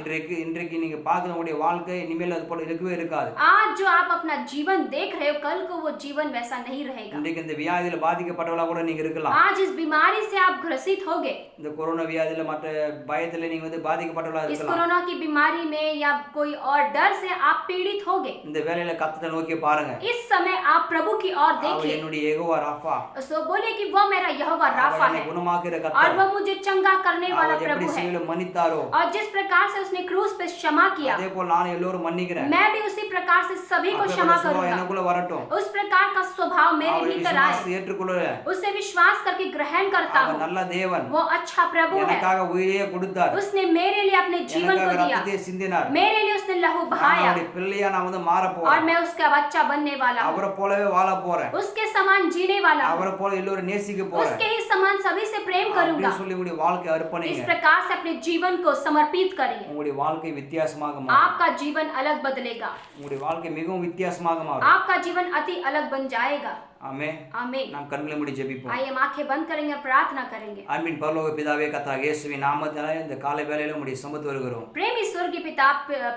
இன்றைக்கு நீங்க பார்க்குற உங்களுடைய வாழ்க்கை இனிமேல் அது போல இருக்கவே இருக்காது. आज जो आप अपना जीवन देख रहे हो कल को वो जीवन वैसा नहीं रहेगा। இன்றைக்கு இந்த வியாதியில பாதிக்கப்பட்டவளா கூட நீங்க இருக்கலாம். आज इस बीमारी से आप ग्रसित होगे, இந்த கொரோனா வியாதியில மற்ற பயத்துல நீங்க வந்து பாதிக்கப்பட்டவளா इस இருக்கலாம். कोरोना की बीमारी में या कोई और डर से आप पीड़ित होगे। இந்த வேளையில கர்த்தரை நோக்கி பாருங்க. इस समय आप प्रभु की ओर அவர் देखिए, என்னுடைய யெகோவா ராஃபா, सो बोले कि वो मेरा यहोवा राफा அவர் என்னை है குணமாக்குற और கர்த்தர். वो मुझे चंगा करने वाला அவர் எப்படி प्रभु है। சிலுவையில மன்னித்தாரோ और जिस प्रकार से उसने क्रूस पे क्षमा किया, அதே போல நான் எல்லோரும் மன்னிக்கிறேன். मैं भी उसी प्रकार से सभी को क्षमा அப்பேற்பட்ட சுபாவம் करूंगा, எனக்குள்ள வரட்டும். उस प्रकार का स्वभाव मेरे அவர் भीतर விசுவாசத்தை आए, ஏற்றுக்கொள்ளுவேன். उसे विश्वास करके ग्रहण करता அவர் हूँ। நல்ல தேவன். वो अच्छा प्रभु है, எனக்காக உயிரையே கொடுத்தார். उसने मेरे लिए अपने जीवन को எனக்காக दिया, ரத்தத்தை சிந்தினார். मेरे लिए उसने लहू நான் बहाया அவருடைய பிள்ளையா நான் வந்து மாற और போறேன். मैं उसका बच्चा बनने वाला हूँ, அவரை போலவே வாழ போறேன். उसके समान जीने वाला हूँ, அவரை போல எல்லோரும் நேசிக்க போறேன். उसके ही समान सभी से प्रेम करूंगा। அப்படின்னு சொல்லி உங்களுடைய வாழ்க்கை इस அர்ப்பணிங்க. प्रकार से अपने जीवन को समर्पित करिए, உங்களுடைய வாழ்க்கை வித்தியாசமாக மாறும். आपका जीवन अलग बदलेगा, உங்களுடைய வாழ்க்கை மிகவும் வித்தியாசமாக மாறும். आपका जीवन अति अलग बन जाएगा। ஆமென். आमीन। நாம் கண்களை மூடி ஜெபிப்போம். आइए हम आंखें बंद करेंगे और प्रार्थना करेंगे। அன்பின் பரலோக பிதாவே கர்த்தராகிய இயேசுவின் நாமத்தினாலே இந்த காலை வேளையில உம்முடைய சமூகத்தில் வருகிறோம். प्रेमी स्वर्गीय पिता,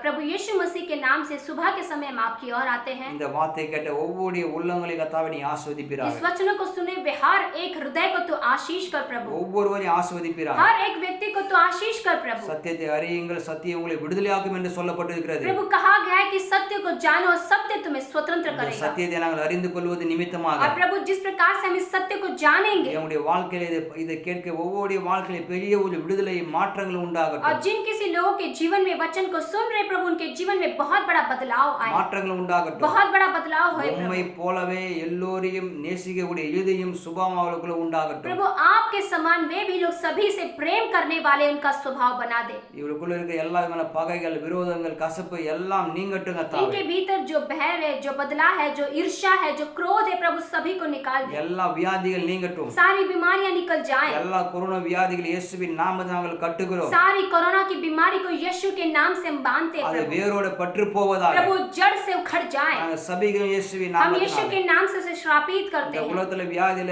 प्रभु यीशु मसीह के नाम से सुबह के समय हम आपकी ओर आते हैं। இந்த வார்த்தை கேட்ட ஒவ்வொரு உள்ளங்களை கர்த்தாவே நீ ஆசீர்வதிப்பீராக. इस वचनों को सुने वे हर एक हृदय को तो आशीष कर प्रभु, ஒவ்வொருவரையும் ஆசீர்வதிப்பீராக. हर एक व्यक्ति को तो आशीष कर प्रभु। சத்தியத்தை அறியுங்கள், சத்தியம் உங்களை விடுதலையாக்கும் என்று சொல்லப்பட்டிருக்கிறது. प्रभु कहा गया है कि सत्य को जानो और सत्य तुम्हें स्वतंत्र இந்த करेगा। சத்தியத்தை நாங்கள் அறிந்து கொள்வது நிமித்தமாக और प्रभु जिस प्रकार से हम इस सत्य को जानेंगे என்னுடைய வாழ்க்கையில இதை கேட்க ஒவ்வொரு வாழ்க்கையில பெரிய ஒரு விடுதலை மாற்றங்கள் और உண்டாகட்டும். जिन किसी लोगों के जीवन में वचन को सुन रहे प्रभु, उनके जीवन में बहुत बड़ा बदलाव आए, மாற்றங்கள் உண்டாகட்டும். बहुत बड़ा बदलाव होए உம்மை प्रभु। போலவே எல்லோரையும் நேசிக்கக்கூடிய இருதயம் சுபாவம் அவர்களுக்குள்ள உண்டாகட்டும். प्रभु आपके समान वे भी लोग सभी से प्रेम करने वाले उनका स्वभाव बना दे। இவளுக்குள்ள இருக்க எல்லா விதமான பகைகள், விரோதங்கள், கசப்பு எல்லாம் நீங்கட்டும் கர்த்தாவே. इनके भीतर जो बहर है, जो बदला है, जो ईर्ष्या है, जो क्रोध है, प्रभु सभी को निकाल दे। எல்லா வியாதிகள் நீங்கட்டும். सारी बीमारियां निकल जाएं। எல்லா கொரோனா வியாதிகள் இயேசுவின் நாமத்தில் நாங்கள் கட்டுகிறோம். सारी कोरोना की बीमारी को यीशु के नाम से हम बांधते हैं அது प्रभु। வேரோட பற்று போவதாக प्रभु जड़ से उखड़ जाए। நாங்கள் சபிக்கிறோம் இயேசுவின் हम यीशु நாமத்தில். के नाम से उसे श्रापित करते இந்த हैं। உலகத்துல வியாதியில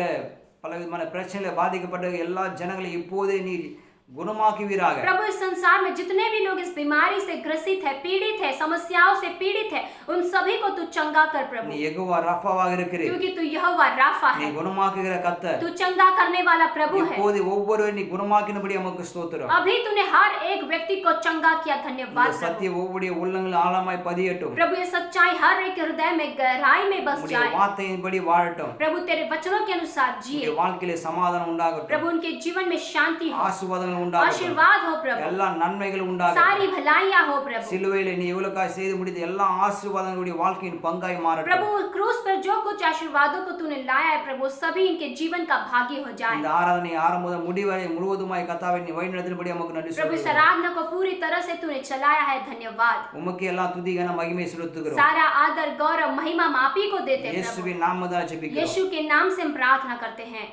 பல விதமான பிரச்சனையில பாதிக்கப்பட்ட எல்லா ஜனங்களையும் இப்போதே நீர் குணமாக்குவீராக. प्रभु इस संसार में जितने भी लोग इस बीमारी से ग्रसित है, पीड़ित है, समस्याओं से पीड़ित है, उन सभी को तू चंगा कर प्रभु, நீ யெகோவா ராஃபாவாக இருக்கிறீர். क्योंकि तू यहोवा राफा நீ है, குணமாக்குகிற கர்த்தர். तू चंगा करने वाला प्रभु है। இப்போது ஒவ்வொருவரையும் நீ குணமாக்கினபடி நமக்கு ஸ்தோத்திரம். अभी तूने हर एक व्यक्ति को चंगा किया, இந்த धन्यवाद प्रभु। சத்தியம் ஒவ்வொரு உள்ளங்களில் ஆழமாய் பதியட்டும். प्रभु ये सच्चाई हर एक हृदय में गहराई में बस உம்முடைய जाए। வார்த்தையின்படி வாழட்டும். प्रभु तेरे वचनों के अनुसार जिए। உம்முடைய வாழ்க்கையிலே சமாதானம் உண்டாகட்டும். प्रभु उनके जीवन में शांति हो, ஆசீர்வாதங்கள் உண்டாகட்டும். आशीर्वाद हो प्रभु, எல்லா நன்மைகள் உண்டாகட்டும். सारी भलाइयां हो प्रभु। சிலுவையிலே நீ எவ்வளவுக்காய் செய்து முடித்த எல்லா ஆசீர்வாதங்களுடைய வாழ்க்கையின் பங்காய் மாறட்டும். प्रभु क्रूस पर जो कुछ आशीर्वादों को तूने लाया है प्रभु, सभी इनके जीवन का भागी हो जाए। இந்த ஆராதனை ஆரம்பம் முதல் முடிவரை முழுவதுமாய் கர்த்தாவே நீ வழிநடத்தினபடி நமக்கு நன்றி प्रभु इस சொல்லுகிறோம். आराधना को पूरी तरह से तूने चलाया है, धन्यवाद। உமக்கு எல்லா துதி கன மகிமை செலுத்துகிறோம். सारा आदर गौरव महिमा हम आप ही को देते हैं प्रभु। இயேசுவின் நாமத்தில் ஜெபிக்கிறோம். यीशु के नाम से हम प्रार्थना करते हैं।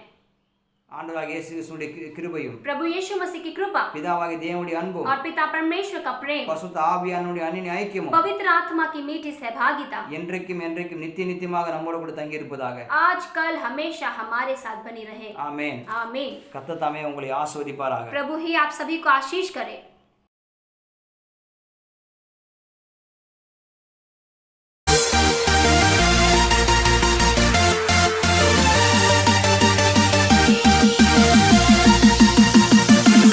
ஆண்டவராகிய இயேசு கிறிஸ்துவின் கிருபையும் प्रभु यीशु मसीह की कृपा பிதாவாகிய தேவனுடைய அன்பும் और पिता परमेश्वर का प्रेम, பசுத்த ஆவியானவருடைய அன்பின் ஐக்கியமும் पवित्र आत्मा की मीठी सहभागिता என்றைக்கும் என்றைக்கும் நித்திய நித்தியமாக நம்மோடு கூட தங்கி இருப்பதாக. आज कल हमेशा हमारे साथ बनी रहे। ஆமென். आमीन। கர்த்தர் தாமே உங்களை ஆசீர்வதிப்பாராக. प्रभु ही आप सभी को आशीष करे।